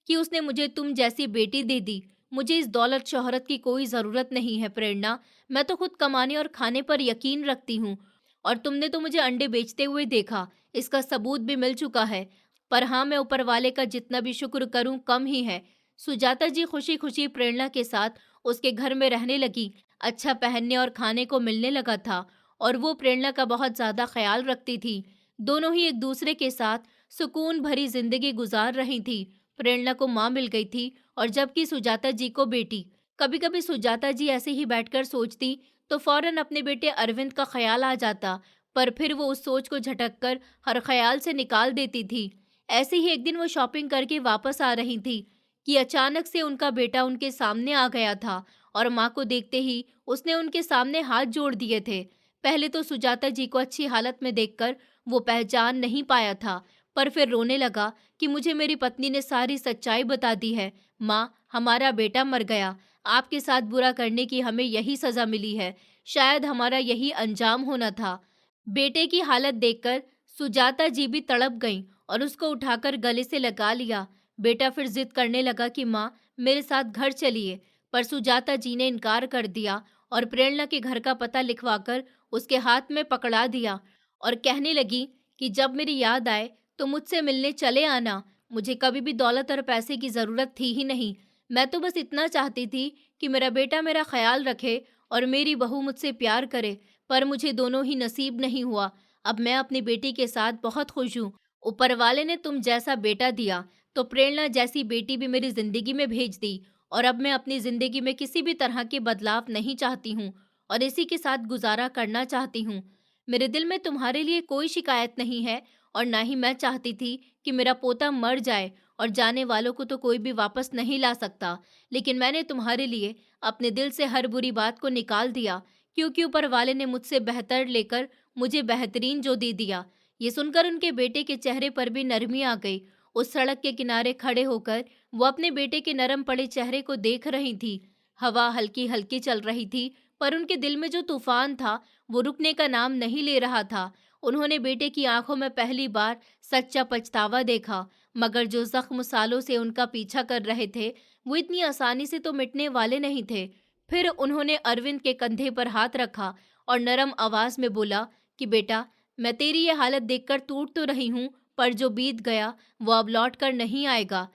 कि उसने मुझे तुम जैसी बेटी दे दी। मुझे इस दौलत शोहरत की कोई ज़रूरत नहीं है प्रेरणा। मैं तो खुद कमाने और खाने पर यकीन रखती हूँ। और तुमने तो मुझे अंडे बेचते हुए देखा, इसका सबूत भी मिल चुका है। पर हाँ, मैं ऊपर वाले का जितना भी शुक्र करूँ कम ही है। सुजाता जी खुशी खुशी प्रेरणा के साथ उसके घर में रहने लगी। अच्छा पहनने और खाने को मिलने लगा था और वो प्रेरणा का बहुत ज़्यादा ख्याल रखती थी। दोनों ही एक दूसरे के साथ सुकून भरी जिंदगी गुजार रही थी। प्रेरणा को माँ मिल गई थी और जबकि सुजाता जी को बेटी। कभी कभी सुजाता जी ऐसे ही बैठकर सोचती तो फौरन अपने बेटे अरविंद का ख्याल आ जाता, पर फिर वो उस सोच को झटककर हर ख्याल से निकाल देती थी। ऐसे ही एक दिन वो शॉपिंग करके वापस आ रही थी कि अचानक से उनका बेटा उनके सामने आ गया था और माँ को देखते ही उसने उनके सामने हाथ जोड़ दिए थे। पहले तो सुजाता जी को अच्छी हालत में देखकर वो पहचान नहीं पाया था, पर फिर रोने लगा कि मुझे मेरी पत्नी ने सारी सच्चाई बता दी है। माँ, हमारा बेटा मर गया। आपके साथ बुरा करने की हमें यही सजा मिली है। शायद हमारा यही अंजाम होना था। बेटे की हालत देखकर सुजाता जी भी तड़प गईं और उसको उठाकर गले से लगा लिया। बेटा फिर जिद करने लगा कि माँ, मेरे साथ घर चलिए, पर सुजाता जी ने इनकार कर दिया और प्रेरणा के घर का पता लिखवाकर उसके हाथ में पकड़ा दिया और कहने लगी कि जब मेरी याद आए तो मुझसे मिलने चले आना। मुझे कभी भी दौलत और पैसे की ज़रूरत थी ही नहीं। मैं तो बस इतना चाहती थी कि मेरा बेटा मेरा ख्याल रखे और मेरी बहू मुझसे प्यार करे, पर मुझे दोनों ही नसीब नहीं हुआ। अब मैं अपनी बेटी के साथ बहुत खुश हूँ। ऊपर वाले ने तुम जैसा बेटा दिया तो प्रेरणा जैसी बेटी भी मेरी जिंदगी में भेज दी और अब मैं अपनी जिंदगी में किसी भी तरह के बदलाव नहीं चाहती हूँ और इसी के साथ गुजारा करना चाहती हूँ। मेरे दिल में तुम्हारे लिए कोई शिकायत नहीं है और ना ही मैं चाहती थी कि मेरा पोता मर जाए, और जाने वालों को तो कोई भी वापस नहीं ला सकता। लेकिन मैंने तुम्हारे लिए अपने दिल से हर बुरी बात को निकाल दिया, क्योंकि ऊपर वाले ने मुझसे बेहतर लेकर मुझे बेहतरीन जो दे दिया। ये सुनकर उनके बेटे के चेहरे पर भी नरमी आ गई। उस सड़क के किनारे खड़े होकर वो अपने बेटे के नरम पड़े चेहरे को देख रही थी। हवा हल्की हल्की चल रही थी, पर उनके दिल में जो तूफान था वो रुकने का नाम नहीं ले रहा था। उन्होंने बेटे की आंखों में पहली बार सच्चा पछतावा देखा, मगर जो जख्म सालों से उनका पीछा कर रहे थे वो इतनी आसानी से तो मिटने वाले नहीं थे। फिर उन्होंने अरविंद के कंधे पर हाथ रखा और नरम आवाज में बोला कि बेटा, मैं तेरी ये हालत देखकर टूट तो रही हूँ, पर जो बीत गया वो अब लौट कर नहीं आएगा।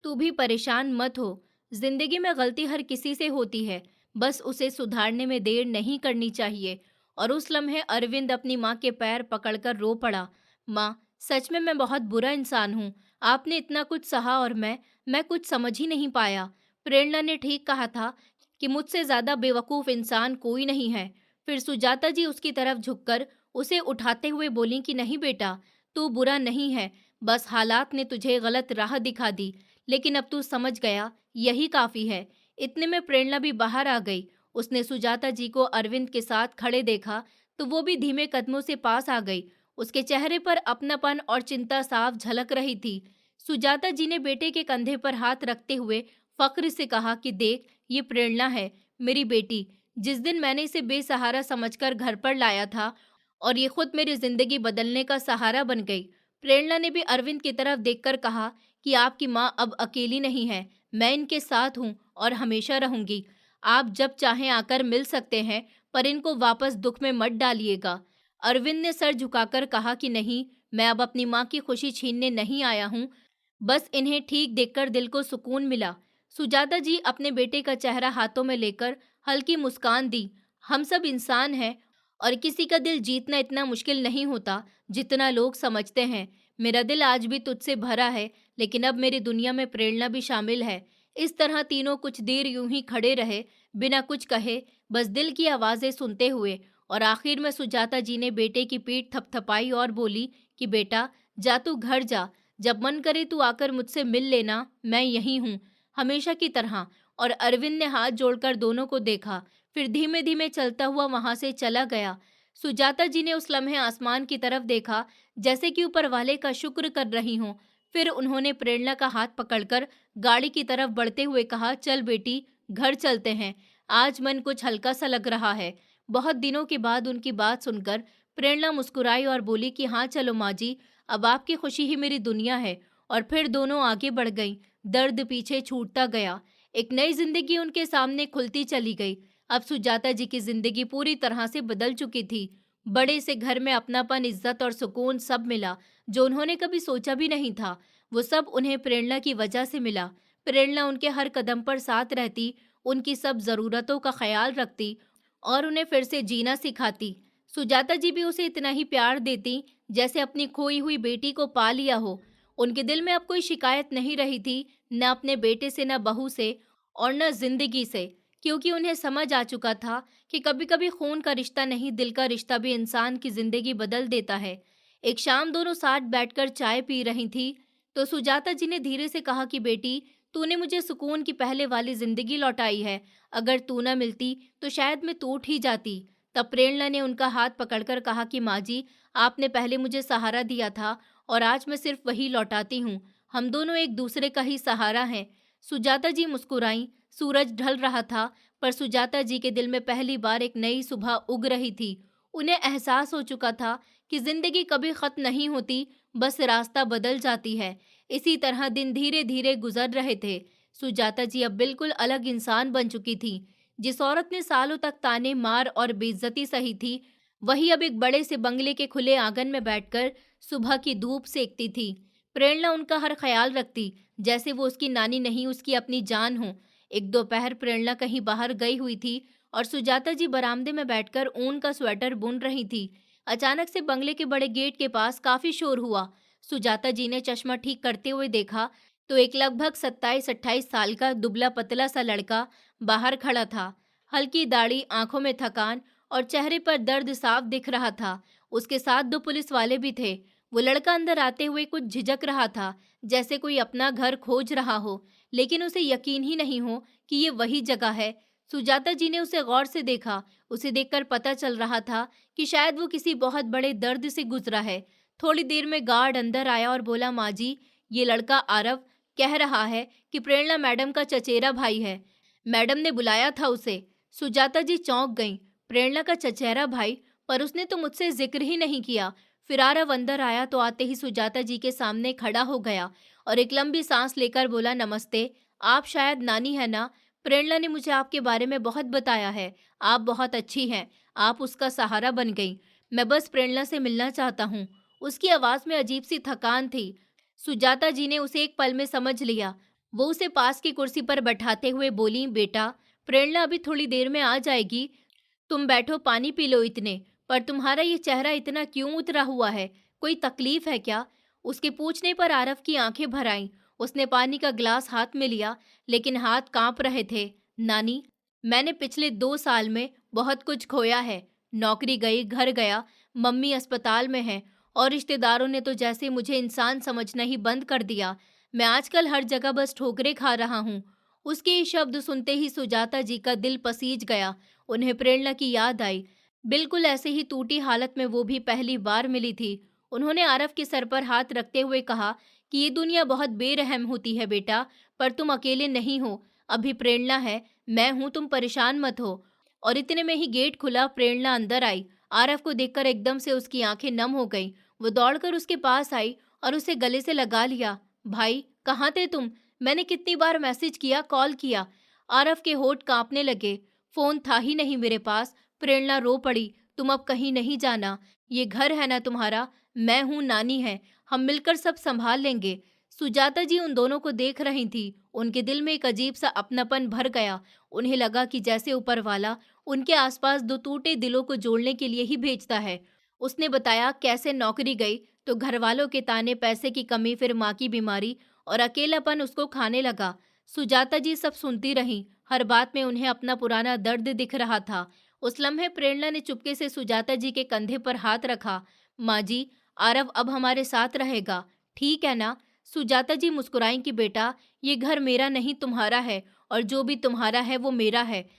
तू भी परेशान मत हो। जिंदगी में गलती हर किसी से होती है, बस उसे सुधारने में देर नहीं करनी चाहिए। और उस लम्हे अरविंद अपनी माँ के पैर पकड़कर रो पड़ा। माँ, सच में मैं बहुत बुरा इंसान हूँ। आपने इतना कुछ सहा और मैं कुछ समझ ही नहीं पाया। प्रेरणा ने ठीक कहा था कि मुझसे ज्यादा बेवकूफ इंसान कोई नहीं है। फिर सुजाता जी उसकी तरफ झुककर उसे उठाते हुए बोली कि नहीं बेटा, तू बुरा नहीं है, बस हालात ने तुझे गलत राह दिखा दी। लेकिन अब तू समझ गया, यही काफी है। इतने में प्रेरणा भी बाहर आ गई। उसने सुजाता जी को अरविंद के साथ खड़े देखा तो वो भी धीमे कदमों से पास आ गई। उसके चेहरे पर अपनापन और चिंता साफ झलक रही थी। सुजाता जी ने बेटे के कंधे पर हाथ रखते हुए फक्र से कहा कि देख, ये प्रेरणा है, मेरी बेटी। जिस दिन मैंने इसे बेसहारा समझकर घर पर लाया था और ये खुद मेरी जिंदगी बदलने का सहारा बन गई। प्रेरणा ने भी अरविंद की तरफ देखकर कहा कि आपकी माँ अब अकेली नहीं है, मैं इनके साथ हूँ और हमेशा रहूंगी। आप जब चाहें आकर मिल सकते हैं, पर इनको वापस दुख में मत डालिएगा। अरविंद ने सर झुकाकर कहा कि नहीं, मैं अब अपनी माँ की खुशी छीनने नहीं आया हूँ, बस इन्हें ठीक देखकर दिल को सुकून मिला। सुजाता जी अपने बेटे का चेहरा हाथों में लेकर हल्की मुस्कान दी। हम सब इंसान हैं और किसी का दिल जीतना इतना मुश्किल नहीं होता जितना लोग समझते हैं। मेरा दिल आज भी तुझसे भरा है, लेकिन अब मेरी दुनिया में प्रेरणा भी शामिल है। इस तरह तीनों कुछ देर यूं ही खड़े रहे, बिना कुछ कहे, बस दिल की आवाजें सुनते हुए। और आखिर में सुजाता जी ने बेटे की पीठ थपथपाई और बोली कि बेटा, जा तू घर जा। जब मन करे तू आकर मुझसे मिल लेना, मैं यहीं हूँ, हमेशा की तरह। और अरविंद ने हाथ जोड़कर दोनों को देखा, फिर धीमे धीमे चलता हुआ वहां से चला गया। सुजाता जी ने उस लम्हे आसमान की तरफ देखा, जैसे कि ऊपर वाले का शुक्र कर रही हों। फिर उन्होंने प्रेरणा का हाथ पकड़कर गाड़ी की तरफ बढ़ते हुए कहा, चल बेटी, घर चलते हैं। आज मन कुछ हल्का सा लग रहा है। बहुत दिनों के बाद उनकी बात सुनकर प्रेरणा मुस्कुराई और बोली कि हाँ चलो माँ जी, अब आपकी खुशी ही मेरी दुनिया है। और फिर दोनों आगे बढ़ गईं। दर्द पीछे छूटता गया। एक नई जिंदगी उनके सामने खुलती चली गई। अब सुजाता जी की जिंदगी पूरी तरह से बदल चुकी थी। बड़े से घर में अपनापन, इज्जत और सुकून सब मिला, जो उन्होंने कभी सोचा भी नहीं था। वो सब उन्हें प्रेरणा की वजह से मिला। प्रेरणा उनके हर कदम पर साथ रहती, उनकी सब जरूरतों का ख्याल रखती और उन्हें फिर से जीना सिखाती। सुजाता जी भी उसे इतना ही प्यार देती जैसे अपनी खोई हुई बेटी को पा लिया हो। उनके दिल में अब कोई शिकायत नहीं रही थी, न अपने बेटे से, न बहू से और न जिंदगी से, क्योंकि उन्हें समझ आ चुका था कि कभी-कभी खून का रिश्ता नहीं, दिल का रिश्ता भी इंसान की जिंदगी बदल देता है। एक शाम दोनों साथ बैठकर चाय पी रही थी, तो सुजाता जी ने धीरे से कहा कि बेटी, तूने मुझे सुकून की पहले वाली जिंदगी लौटाई है। अगर तू न मिलती तो शायद मैं टूट ही जाती। तब प्रेरणा ने उनका हाथ पकड़कर कहा कि माँ जी, आपने पहले मुझे सहारा दिया था और आज मैं सिर्फ वही लौटाती हूँ। हम दोनों एक दूसरे का ही सहारा हैं। सुजाता जी मुस्कुराईं। सूरज ढल रहा था, पर सुजाता जी के दिल में पहली बार एक नई सुबह उग रही थी। उन्हें एहसास हो चुका था कि जिंदगी कभी खत्म नहीं होती, बस रास्ता बदल जाती है। इसी तरह दिन धीरे धीरे गुजर रहे थे। सुजाता जी अब बिल्कुल अलग इंसान बन चुकी थी। जिस औरत ने सालों तक ताने, मार और बेइज्जती सही थी, वही अब एक बड़े से बंगले के खुले आंगन में बैठकर सुबह की धूप सेकती थी। प्रेरणा उनका हर ख्याल रखती, जैसे वो उसकी नानी नहीं, उसकी अपनी जान हो। एक दोपहर प्रेरणा कहीं बाहर गई हुई थी और सुजाता जी बरामदे में बैठकर ऊन का स्वेटर बुन रही थी। अचानक से बंगले के बड़े गेट के पास काफी शोर हुआ। सुजाता जी ने चश्मा ठीक करते हुए देखा तो एक लगभग 27-28 साल का दुबला पतला सा लड़का बाहर खड़ा था। हल्की दाढ़ी, आंखों में थकान और चेहरे पर दर्द साफ दिख रहा था। उसके साथ दो पुलिस वाले भी थे। वो लड़का अंदर आते हुए कुछ झिझक रहा था, जैसे कोई अपना घर खोज रहा हो, लेकिन उसे यकीन ही नहीं हो कि ये वही जगह है। सुजाता जी ने उसे गौर से देखा। उसे देखकर पता चल रहा था कि शायद वो किसी बहुत बड़े दर्द से गुजरा है। थोड़ी देर में गार्ड अंदर आया और बोला, माँ जी, ये लड़का आरव कह रहा है कि प्रेरणा मैडम का चचेरा भाई है। मैडम ने बुलाया था उसे। सुजाता जी चौंक गईं। प्रेरणा का चचेरा भाई? पर उसने तो मुझसे जिक्र ही नहीं किया। फिर आरव अंदर आया तो आते ही सुजाता जी के सामने खड़ा हो गया और एक लंबी सांस लेकर बोला, नमस्ते, आप शायद नानी है ना? प्रेरणा ने मुझे आपके बारे में बहुत बताया है। आप बहुत अच्छी हैं। आप उसका सहारा बन गई। मैं बस प्रेरणा से मिलना चाहता हूँ। उसकी आवाज में अजीब सी थकान थी। सुजाता जी ने उसे एक पल में समझ लिया। वो उसे पास की कुर्सी पर बैठाते हुए बोली, बेटा, प्रेरणा अभी थोड़ी देर में आ जाएगी। तुम बैठो, पानी पी लो इतने। पर तुम्हारा ये चेहरा इतना क्यों उतरा हुआ है? कोई तकलीफ है क्या? उसके पूछने पर आरव की आंखें भर आईं। उसने पानी का गिलास हाथ में लिया, लेकिन हाथ कांप रहे थे। नानी, मैंने पिछले 2 साल में बहुत कुछ खोया है। नौकरी गई, घर गया, मम्मी अस्पताल में है और रिश्तेदारों ने तो जैसे मुझे इंसान समझना ही बंद कर दिया। मैं आजकल हर जगह बस ठोकरें खा रहा हूँ। उसके ये शब्द सुनते ही सुजाता जी का दिल पसीज गया। उन्हें प्रेरणा की याद आई। बिल्कुल ऐसे ही टूटी हालत में वो भी पहली बार मिली थी। उन्होंने आरव के सर पर हाथ रखते हुए कहा कि ये दुनिया बहुत बेरहम होती है बेटा, पर तुम अकेले नहीं हो। अभी प्रेरणा है, मैं हूं, तुम परेशान मत हो। और इतने में ही गेट खुला। प्रेरणा अंदर आई। आरव को देखकर एकदम से उसकी आंखें नम हो गईं। वो दौड़कर उसके पास आई और उसे गले से लगा लिया। भाई, कहाँ थे तुम? मैंने कितनी बार मैसेज किया, कॉल किया। आरव के होठ कांपने लगे। फोन था ही नहीं मेरे पास। प्रेरणा रो पड़ी। तुम अब कहीं नहीं जाना। ये घर है ना तुम्हारा? मैं हूँ, नानी है। हम मिलकर सब संभाल लेंगे। सुजाता जी उन दोनों को देख रही थी। उनके दिल में एक अजीब सा अपनापन भर गया। उन्हें लगा कि जैसे ऊपर वाला उनके आसपास दो टूटे दिलों को जोड़ने के लिए ही भेजता है। उसने बताया कैसे नौकरी गई तो घर वालों के ताने, पैसे की कमी, फिर माँ की बीमारी और अकेलापन उसको खाने लगा। सुजाता जी सब सुनती रहीं। हर बात में उन्हें अपना पुराना दर्द दिख रहा था। उस लम्हे प्रेरणा ने चुपके से सुजाता जी के कंधे पर हाथ रखा। माँ जी, आरव अब हमारे साथ रहेगा, ठीक है ना? सुजाता जी मुस्कुराई कि बेटा, ये घर मेरा नहीं, तुम्हारा है, और जो भी तुम्हारा है वो मेरा है।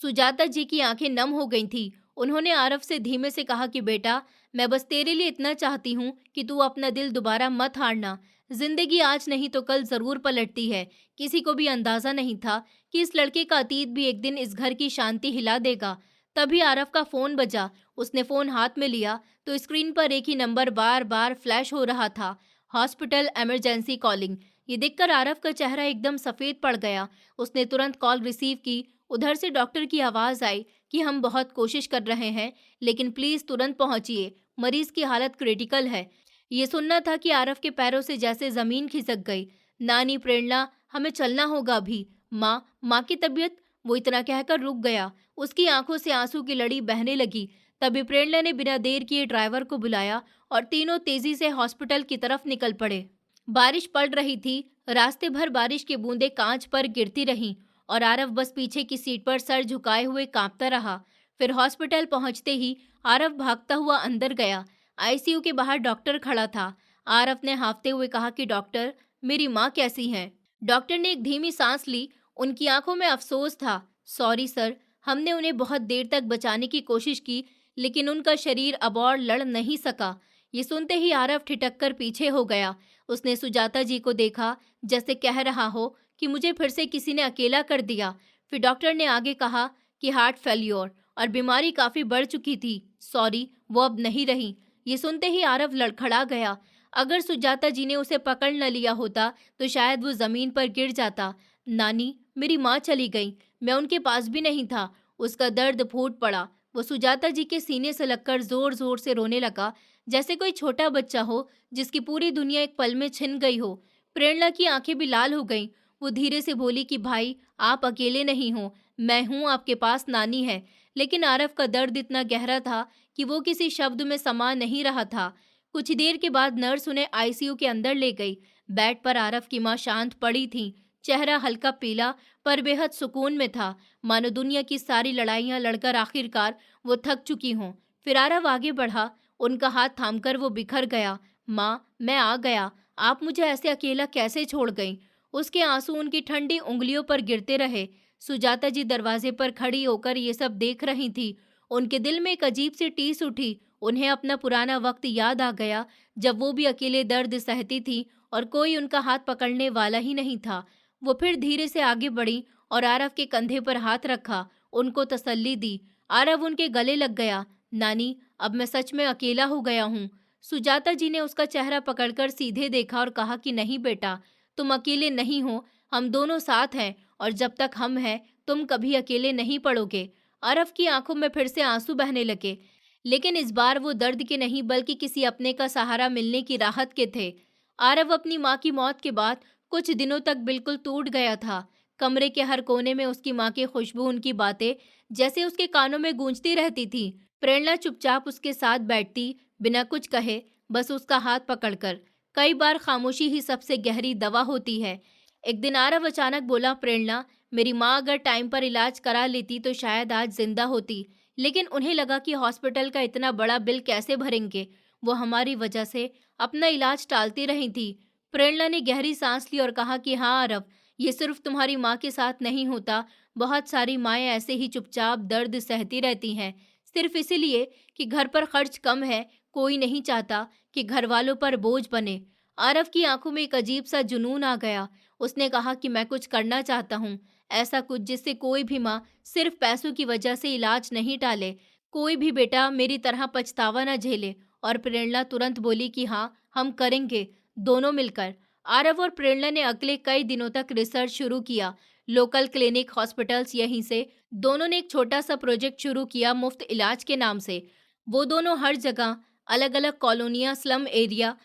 सुजाता जी की आंखें नम हो गई थी। उन्होंने आरव से धीमे से कहा कि बेटा, मैं बस तेरे लिए इतना चाहती हूँ कि तू अपना दिल दोबारा मत हारना। जिंदगी आज नहीं तो कल जरूर पलटती है। किसी को भी अंदाजा नहीं था कि इस लड़के का अतीत भी एक दिन इस घर की शांति हिला देगा। तभी आरव का फोन बजा। उसने फोन हाथ में लिया तो स्क्रीन पर एक ही नंबर बार बार फ्लैश हो रहा था, हॉस्पिटल इमरजेंसी कॉलिंग। ये देखकर आरव का चेहरा एकदम सफेद पड़ गया। उसने तुरंत कॉल रिसीव की। उधर से डॉक्टर की आवाज आई कि हम बहुत कोशिश कर रहे हैं, लेकिन प्लीज तुरंत पहुंचिए, मरीज की हालत क्रिटिकल है। ये सुनना था कि आरव के पैरों से जैसे जमीन खिसक गई। नानी, प्रेरणा, हमें चलना होगा अभी। माँ की तबीयत। वो इतना कहकर रुक गया। उसकी आंखों से आंसू की लड़ी बहने लगी। तभी प्रेरणा ने बिना देर किए ड्राइवर को बुलाया और तीनों तेजी से हॉस्पिटल की तरफ निकल पड़े। बारिश पड़ रही थी। रास्ते भर बारिश की बूंदें कांच पर गिरती रहीं और आरव बस पीछे की सीट पर सर झुकाए हुए कांपता रहा। फिर हॉस्पिटल पहुंचते ही आरव भागता हुआ अंदर गया। आईसीयू के बाहर डॉक्टर खड़ा था। आरव ने हांफते हुए कहा कि डॉक्टर, मेरी माँ कैसी हैं? डॉक्टर ने एक धीमी सांस ली। उनकी आंखों में अफसोस था। सॉरी सर, हमने उन्हें बहुत देर तक बचाने की कोशिश की, लेकिन उनका शरीर अब और लड़ नहीं सका। ये सुनते ही आरव ठिठक कर पीछे हो गया। उसने सुजाता जी को देखा, जैसे कह रहा हो कि मुझे फिर से किसी ने अकेला कर दिया। फिर डॉक्टर ने आगे कहा कि हार्ट फेल्योर और बीमारी काफी बढ़ चुकी थी। सॉरी, वो अब नहीं रही। ये सुनते ही आरव लड़खड़ा गया। अगर सुजाता जी ने उसे पकड़ न लिया होता तो शायद वो जमीन पर गिर जाता। नानी, मेरी माँ चली गई, मैं उनके पास भी नहीं था। उसका दर्द फूट पड़ा। वो सुजाता जी के सीने से लगकर जोर जोर से रोने लगा, जैसे कोई छोटा बच्चा हो जिसकी पूरी दुनिया एक पल में छिन गई हो। प्रेरणा की आंखें भी लाल हो गईं। वो धीरे से बोली कि भाई, आप अकेले नहीं हो, मैं हूँ आपके पास, नानी है। लेकिन आरव का दर्द इतना गहरा था कि वो किसी शब्द में समा नहीं रहा था। कुछ देर के बाद नर्स उन्हें आईसीयू के अंदर ले गई। बेड पर आरव की माँ शांत पड़ी थी। चेहरा हल्का पीला पर बेहद सुकून में था, मानो दुनिया की सारी लड़ाइयां लड़कर आखिरकार वो थक चुकी हों। फिर आरव आगे बढ़ा। उनका हाथ थामकर वो बिखर गया। माँ, मैं आ गया, आप मुझे ऐसे अकेला कैसे छोड़ गईं? उसके आंसू उनकी ठंडी उंगलियों पर गिरते रहे। सुजाता जी दरवाजे पर खड़ी होकर ये सब देख रही थी। उनके दिल में एक अजीब सी टीस उठी। उन्हें अपना पुराना वक्त याद आ गया, जब वो भी अकेले दर्द सहती थी और कोई उनका हाथ पकड़ने वाला ही नहीं था। वो फिर धीरे से आगे बढ़ी और आरव के कंधे पर हाथ रखा, उनको तसल्ली दी। आरव उनके गले लग गया। नानी, अब मैं सच में अकेला हो गया हूँ। सुजाता जी ने उसका चेहरा पकड़कर सीधे देखा और कहा कि नहीं बेटा, तुम अकेले नहीं हो, हम दोनों साथ हैं और जब तक हम हैं तुम कभी अकेले नहीं पड़ोगे। आरव की आंखों में फिर से आंसू बहने लगे, लेकिन इस बार वो दर्द के नहीं बल्कि किसी अपने का सहारा मिलने की राहत के थे। आरव अपनी माँ की मौत के बाद कुछ दिनों तक बिल्कुल टूट गया था। कमरे के हर कोने में उसकी माँ की खुशबू, उनकी बातें जैसे उसके कानों में गूंजती रहती थी। प्रेरणा चुपचाप उसके साथ बैठती, बिना कुछ कहे, बस उसका हाथ पकड़कर। कई बार खामोशी ही सबसे गहरी दवा होती है। एक दिन आरव अचानक बोला, प्रेरणा, मेरी माँ अगर टाइम पर इलाज करा लेती तो शायद आज जिंदा होती, लेकिन उन्हें लगा कि हॉस्पिटल का इतना बड़ा बिल कैसे भरेंगे। वो हमारी वजह से अपना इलाज टालती रही थी। प्रेरणा ने गहरी सांस ली और कहा कि हाँ आरव, ये सिर्फ तुम्हारी माँ के साथ नहीं होता, बहुत सारी माएँ ऐसे ही चुपचाप दर्द सहती रहती हैं, सिर्फ इसीलिए कि घर पर खर्च कम है। कोई नहीं चाहता कि घर वालों पर बोझ बने। आरव की आंखों में एक अजीब सा जुनून आ गया। उसने कहा कि मैं कुछ करना चाहता हूँ, ऐसा कुछ जिससे कोई भी माँ सिर्फ पैसों की वजह से इलाज नहीं टाले, कोई भी बेटा मेरी तरह पछतावा न झेले। और प्रेरणा तुरंत बोली कि हाँ, हम करेंगे, दोनों मिलकर। आरव और प्रेरणा ने अगले कई दिनों तक रिसर्च शुरू किया, लोकल क्लिनिक, हॉस्पिटल्स, यहीं से दोनों ने एक छोटा सा प्रोजेक्ट शुरू किया मुफ्त इलाज के नाम से। वो दोनों हर जगह, अलग अलग कॉलोनियां, स्लम एरिया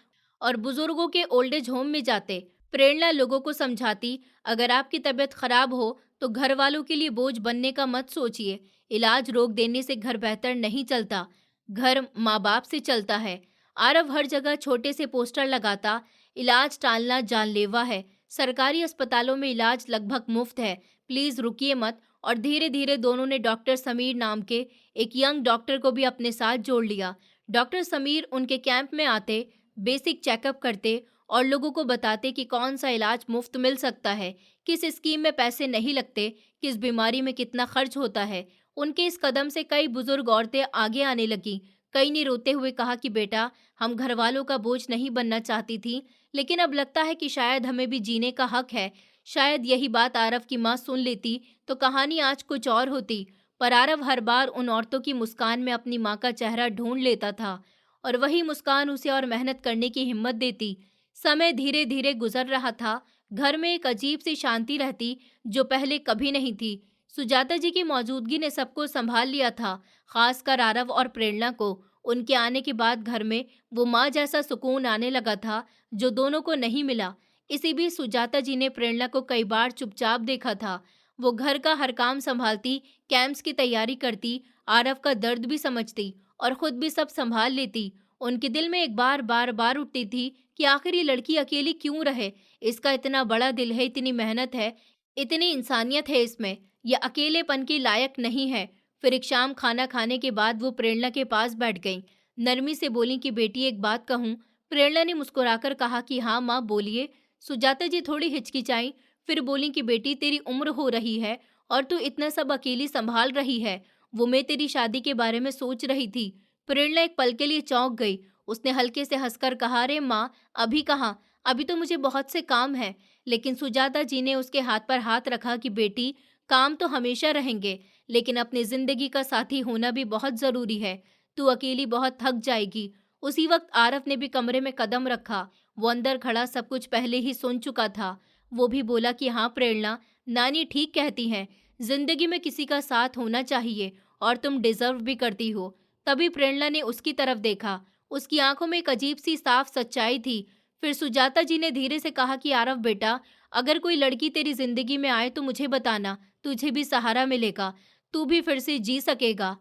और बुजुर्गों के ओल्ड एज होम में जाते। प्रेरणा लोगों को समझाती, अगर आपकी तबीयत खराब हो तो घर वालों के लिए बोझ बनने का मत सोचिए। इलाज रोक देने से घर बेहतर नहीं चलता, घर माँ बाप से चलता है। आरव हर जगह छोटे से पोस्टर लगाता, इलाज टालना जानलेवा है, सरकारी अस्पतालों में इलाज लगभग मुफ्त है, प्लीज रुकिए मत। और धीरे धीरे दोनों ने डॉक्टर समीर नाम के एक यंग डॉक्टर को भी अपने साथ जोड़ लिया। डॉक्टर समीर उनके कैंप में आते, बेसिक चेकअप करते और लोगों को बताते कि कौन सा इलाज मुफ्त मिल सकता है, किस स्कीम में पैसे नहीं लगते, किस बीमारी में कितना खर्च होता है। उनके इस कदम से कई बुजुर्ग औरतें आगे आने लगीं। कई ने रोते हुए कहा कि बेटा, हम घर वालों का बोझ नहीं बनना चाहती थी, लेकिन अब लगता है कि शायद हमें भी जीने का हक है। शायद यही बात आरव की माँ सुन लेती तो कहानी आज कुछ और होती। पर आरव हर बार उन औरतों की मुस्कान में अपनी माँ का चेहरा ढूंढ लेता था, और वही मुस्कान उसे और मेहनत करने की हिम्मत देती। समय धीरे धीरे गुजर रहा था। घर में एक अजीब सी शांति रहती, जो पहले कभी नहीं थी। सुजाता जी की मौजूदगी ने सबको संभाल लिया था, खासकर आरव और प्रेरणा को। उनके आने के बाद घर में वो माँ जैसा सुकून आने लगा था, जो दोनों को नहीं मिला। इसी बीच सुजाता जी ने प्रेरणा को कई बार चुपचाप देखा था। वो घर का हर काम संभालती, कैंप्स की तैयारी करती, आरव का दर्द भी समझती और खुद भी सब संभाल लेती। उनके दिल में एक बार उठती थी कि आखिर ये लड़की अकेली क्यों रहे। इसका इतना बड़ा दिल है, इतनी मेहनत है, इतनी इंसानियत है इसमें, ये अकेलेपन के लायक नहीं है। फिर एक शाम खाना खाने के बाद वो प्रेरणा के पास बैठ गईं। नरमी से बोली कि बेटी, एक बात कहूँ? प्रेरणा ने मुस्कुराकर कहा कि हाँ माँ, बोलिए। सुजाता जी थोड़ी हिचकिचाई, फिर बोली कि बेटी, तेरी उम्र हो रही है और तू इतना सब अकेली संभाल रही है। वो मैं तेरी शादी के बारे में सोच रही थी। प्रेरणा एक पल के लिए चौंक गई। उसने हल्के से हंसकर कहा, अरे माँ, अभी कहाँ, अभी तो मुझे बहुत से काम है। लेकिन सुजाता जी ने उसके हाथ पर हाथ रखा कि बेटी, काम तो हमेशा रहेंगे, लेकिन अपनी जिंदगी का साथी होना भी बहुत जरूरी है। तू अकेली बहुत थक जाएगी। उसी वक्त आरव ने भी कमरे में कदम रखा। वो अंदर खड़ा सब कुछ पहले ही सुन चुका था। वो भी बोला कि हाँ प्रेरणा, नानी ठीक कहती हैं, जिंदगी में किसी का साथ होना चाहिए और तुम डिजर्व भी करती हो। तभी प्रेरणा ने उसकी तरफ देखा। उसकी आंखों में एक अजीब सी साफ सच्चाई थी। फिर सुजाता जी ने धीरे से कहा कि आरव बेटा, अगर कोई लड़की तेरी जिंदगी में आए तो मुझे बताना, तुझे भी सहारा मिलेगा, तू भी फिर से जी सकेगा।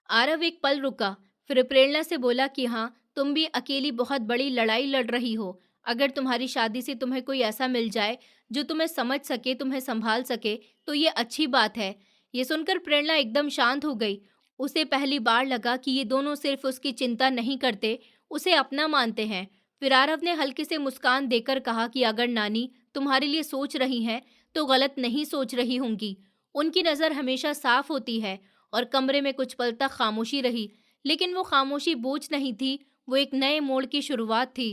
आरव एक पल रुका, फिर प्रेरणा से बोला कि हाँ, तुम भी अकेली बहुत बड़ी लड़ाई लड़ रही हो। अगर तुम्हारी शादी से तुम्हें कोई ऐसा मिल जाए जो तुम्हें समझ सके, तुम्हें संभाल सके, तो ये अच्छी बात है। ये सुनकर प्रेरणा एकदम शांत हो गई। उसे पहली बार लगा कि ये दोनों सिर्फ उसकी चिंता नहीं करते, उसे अपना मानते हैं। फिर आरव ने हल्के से मुस्कान देकर कहा कि अगर नानी तुम्हारे लिए सोच रही हैं, तो गलत नहीं सोच रही होंगी। उनकी नज़र हमेशा साफ होती है। और कमरे में कुछ पल तक खामोशी रही, लेकिन वो खामोशी बोझ नहीं थी, वो एक नए मोड़ की शुरुआत थी।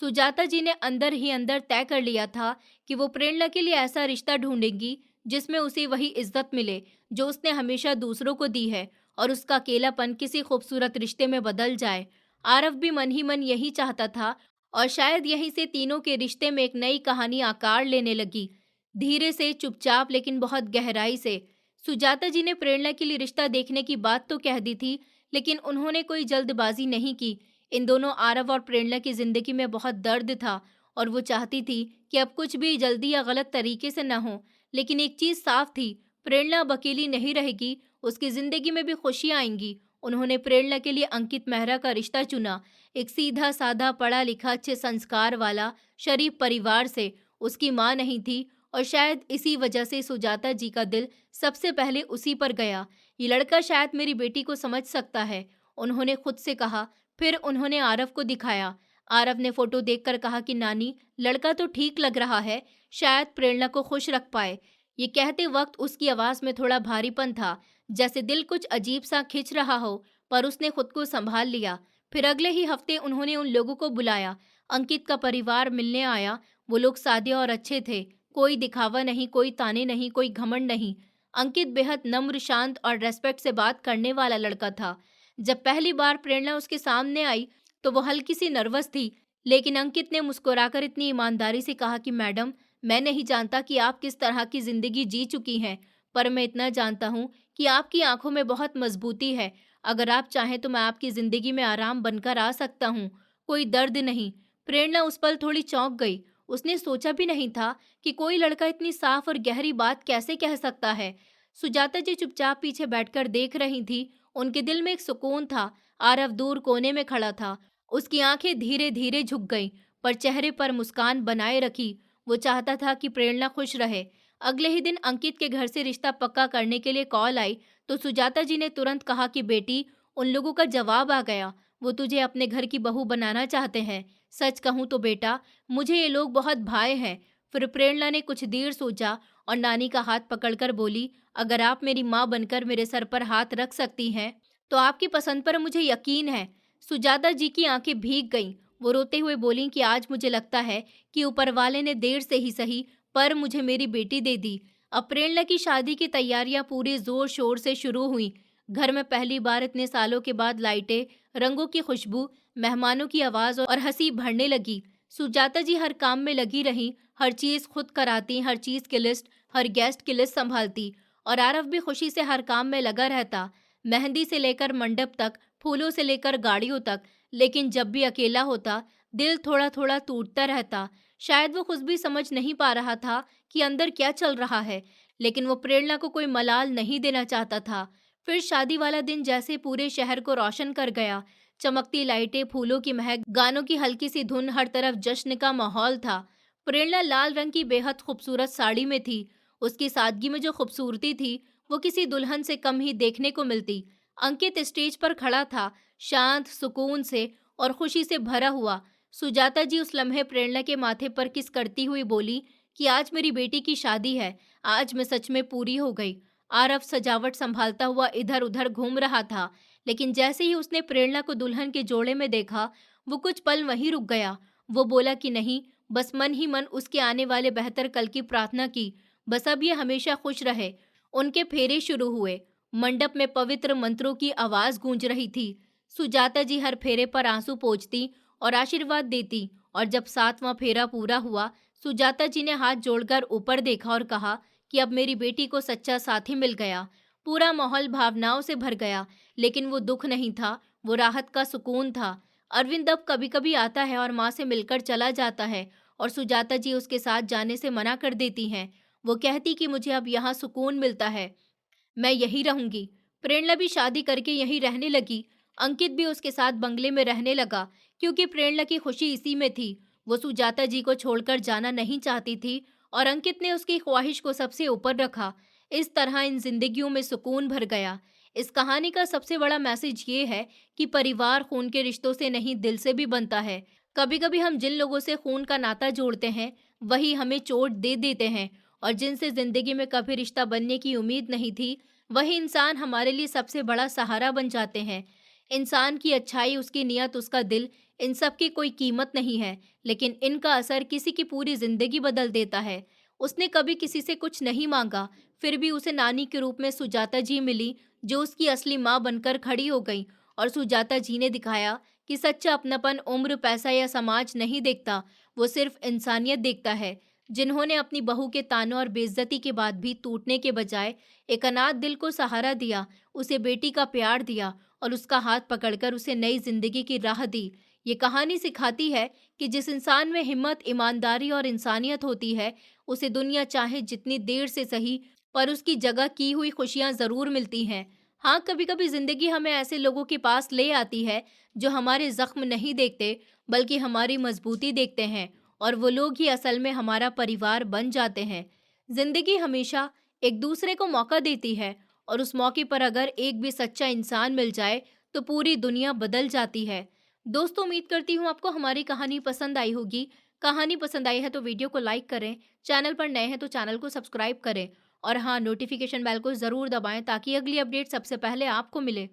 सुजाता जी ने अंदर ही अंदर तय कर लिया था कि वो प्रेरणा के लिए ऐसा रिश्ता ढूंढेंगी जिसमें उसे वही इज्जत मिले जो उसने हमेशा दूसरों को दी है, और उसका अकेलापन किसी खूबसूरत रिश्ते में बदल जाए। आरव भी मन ही मन यही चाहता था, और शायद यहीं से तीनों के रिश्ते में एक नई कहानी आकार लेने लगी। धीरे से, चुपचाप, लेकिन बहुत गहराई से। सुजाता जी ने प्रेरणा के लिए रिश्ता देखने की बात तो कह दी थी, लेकिन उन्होंने कोई जल्दबाजी नहीं की। इन दोनों, आरव और प्रेरणा की जिंदगी में बहुत दर्द था, और वो चाहती थी कि अब कुछ भी जल्दी या गलत तरीके से न हो। लेकिन एक चीज साफ थी, प्रेरणा अब अकेली नहीं रहेगी, उसकी जिंदगी में भी खुशियां आएंगी। उन्होंने प्रेरणा के लिए अंकित मेहरा का रिश्ता चुना। एक सीधा साधा, पढ़ा लिखा, अच्छे संस्कार वाला, शरीफ परिवार से। उसकी माँ नहीं थी, और शायद इसी वजह से सुजाता जी का दिल सबसे पहले उसी पर गया। ये लड़का शायद मेरी बेटी को समझ सकता है, उन्होंने खुद से कहा। फिर उन्होंने आरव को दिखाया। आरव ने फोटो देखकर कहा कि नानी, लड़का तो ठीक लग रहा है, शायद प्रेरणा को खुश रख पाए। ये कहते वक्त उसकी आवाज में थोड़ा भारीपन था, जैसे दिल कुछ अजीब सा खिंच रहा हो, पर उसने खुद को संभाल लिया। फिर अगले ही हफ्ते उन्होंने उन लोगों को बुलाया। अंकित का परिवार मिलने आया। वो लोग सादे और अच्छे थे। कोई दिखावा नहीं, कोई ताने नहीं, कोई घमंड नहीं। अंकित बेहद नम्र, शांत और रेस्पेक्ट से बात करने वाला लड़का था। जब पहली बार प्रेरणा उसके सामने आई तो वो हल्की सी नर्वस थी, लेकिन अंकित ने मुस्कुराकर इतनी ईमानदारी से कहा कि मैडम, मैं नहीं जानता कि आप किस तरह की जिंदगी जी चुकी हैं, पर मैं इतना जानता हूँ कि आपकी आंखों में बहुत मजबूती है। अगर आप चाहें तो मैं आपकी जिंदगी में आराम बनकर आ सकता हूँ, कोई दर्द नहीं। प्रेरणा उस पल थोड़ी चौंक गई। उसने सोचा भी नहीं था कि कोई लड़का इतनी साफ और गहरी बात कैसे कह सकता है। सुजाता जी चुपचाप पीछे बैठकर देख रही थी। उनके दिल में एक सुकून था। आरव दूर कोने में खड़ा था। उसकी आंखें धीरे धीरे झुक गईं, पर चेहरे पर मुस्कान बनाए रखी। वो चाहता था कि प्रेरणा खुश रहे। अगले ही दिन अंकित के घर से रिश्ता पक्का करने के लिए कॉल आई, तो सुजाता जी ने तुरंत कहा कि बेटी, उन लोगों का जवाब आ गया। वो तुझे अपने घर की बहू बनाना चाहते हैं। सच कहूँ तो बेटा, मुझे ये लोग बहुत भाए हैं। फिर प्रेरणा ने कुछ देर सोचा और नानी का हाथ पकड़कर बोली, अगर आप मेरी माँ बनकर मेरे सर पर हाथ रख सकती हैं तो आपकी पसंद पर मुझे यकीन है। सुजाता जी की आंखें भीग गईं। वो रोते हुए बोलीं कि आज मुझे लगता है कि ऊपर वाले ने देर से ही सही पर मुझे मेरी बेटी दे दी। अब प्रेरणा की शादी की तैयारियां पूरे जोर शोर से शुरू हुई। घर में पहली बार इतने सालों के बाद लाइटें, रंगों की खुशबू, मेहमानों की आवाज और हंसी भरने लगी। सुजाता जी हर काम में लगी रहीं, हर चीज खुद कराती, हर चीज की लिस्ट, हर गेस्ट की लिस्ट संभालती। और आरव भी खुशी से हर काम में लगा रहता, मेहंदी से लेकर मंडप तक, फूलों से लेकर गाड़ियों तक। लेकिन जब भी अकेला होता, दिल थोड़ा थोड़ा टूटता रहता। शायद वो खुद भी समझ नहीं पा रहा था कि अंदर क्या चल रहा है, लेकिन वो प्रेरणा को कोई मलाल नहीं देना चाहता था। फिर शादी वाला दिन जैसे पूरे शहर को रोशन कर गया। चमकती लाइटें, फूलों की महक, गानों की हल्की सी धुन, हर तरफ जश्न का माहौल था। प्रेरणा लाल रंग की बेहद खूबसूरत साड़ी में थी। उसकी सादगी में जो खूबसूरती थी वो किसी दुल्हन से कम ही देखने को मिलती। अंकित स्टेज पर खड़ा था, शांत, सुकून से और खुशी से भरा हुआ। सुजाता जी उस लम्हे प्रेरणा के माथे पर किस करती हुई बोली कि आज मेरी बेटी की शादी है, आज मैं सच में पूरी हो गई। आरव सजावट संभालता हुआ इधर उधर घूम रहा था, लेकिन जैसे ही उसने प्रेरणा को दुल्हन के जोड़े में देखा, वो कुछ पल वहीं रुक गया। वो बोला कि नहीं, बस मन ही मन उसके आने वाले बेहतर कल की प्रार्थना की। बस अब ये हमेशा खुश रहे। उनके फेरे शुरू हुए। मंडप में पवित्र मंत्रों की आवाज गूंज रही थी। सुजाता जी हर फेरे पर आंसू पोंछती और आशीर्वाद देती। और जब 7वां फेरा पूरा हुआ, सुजाता जी ने हाथ जोड़कर ऊपर देखा और कहा कि अब मेरी बेटी को सच्चा साथी मिल गया। पूरा माहौल भावनाओं से भर गया, लेकिन वो दुख नहीं था, वो राहत का सुकून था। अरविंद अब कभी कभी आता है और माँ से मिलकर चला जाता है, और सुजाता जी उसके साथ जाने से मना कर देती हैं। वो कहती कि मुझे अब यहाँ सुकून मिलता है, मैं यहीं रहूंगी। प्रेरणा भी शादी करके यहीं रहने लगी। अंकित भी उसके साथ बंगले में रहने लगा, क्योंकि प्रेरणा की खुशी इसी में थी। वो सुजाता जी को छोड़कर जाना नहीं चाहती थी, और अंकित ने उसकी ख्वाहिश को सबसे ऊपर रखा। इस तरह इन जिंदगियों में सुकून भर गया। इस कहानी का सबसे बड़ा मैसेज ये है कि परिवार खून के रिश्तों से नहीं, दिल से भी बनता है। कभी कभी हम जिन लोगों से खून का नाता जोड़ते हैं वही हमें चोट दे देते हैं, और जिनसे जिंदगी में कभी रिश्ता बनने की उम्मीद नहीं थी वही इंसान हमारे लिए सबसे बड़ा सहारा बन जाते हैं। इंसान की अच्छाई, उसकी नीयत, उसका दिल, इन सब की कोई कीमत नहीं है, लेकिन इनका असर किसी की पूरी जिंदगी बदल देता है। उसने कभी किसी से कुछ नहीं मांगा, फिर भी उसे नानी के रूप में सुजाता जी मिली, जो उसकी असली माँ बनकर खड़ी हो गई। और सुजाता जी ने दिखाया कि सच्चा अपनापन उम्र, पैसा या समाज नहीं देखता, वो सिर्फ इंसानियत देखता है। जिन्होंने अपनी बहू के तानों और बेइज्जती के बाद भी टूटने के बजाय एक अनाथ दिल को सहारा दिया, उसे बेटी का प्यार दिया और उसका हाथ पकड़कर उसे नई जिंदगी की राह दी। ये कहानी सिखाती है कि जिस इंसान में हिम्मत, ईमानदारी और इंसानियत होती है, उसे दुनिया चाहे जितनी देर से सही, पर उसकी जगह की हुई खुशियां जरूर मिलती हैं। हाँ, कभी कभी जिंदगी हमें ऐसे लोगों के पास ले आती है जो हमारे जख्म नहीं देखते, बल्कि हमारी मजबूती देखते हैं, और वो लोग ही असल में हमारा परिवार बन जाते हैं। जिंदगी हमेशा एक दूसरे को मौका देती है, और उस मौके पर अगर एक भी सच्चा इंसान मिल जाए तो पूरी दुनिया बदल जाती है। दोस्तों, उम्मीद करती हूँ आपको हमारी कहानी पसंद आई होगी। कहानी पसंद आई है तो वीडियो को लाइक करें, चैनल पर नए हैं तो चैनल को सब्सक्राइब करें, और हाँ, नोटिफिकेशन बेल को ज़रूर दबाएं ताकि अगली अपडेट सबसे पहले आपको मिले।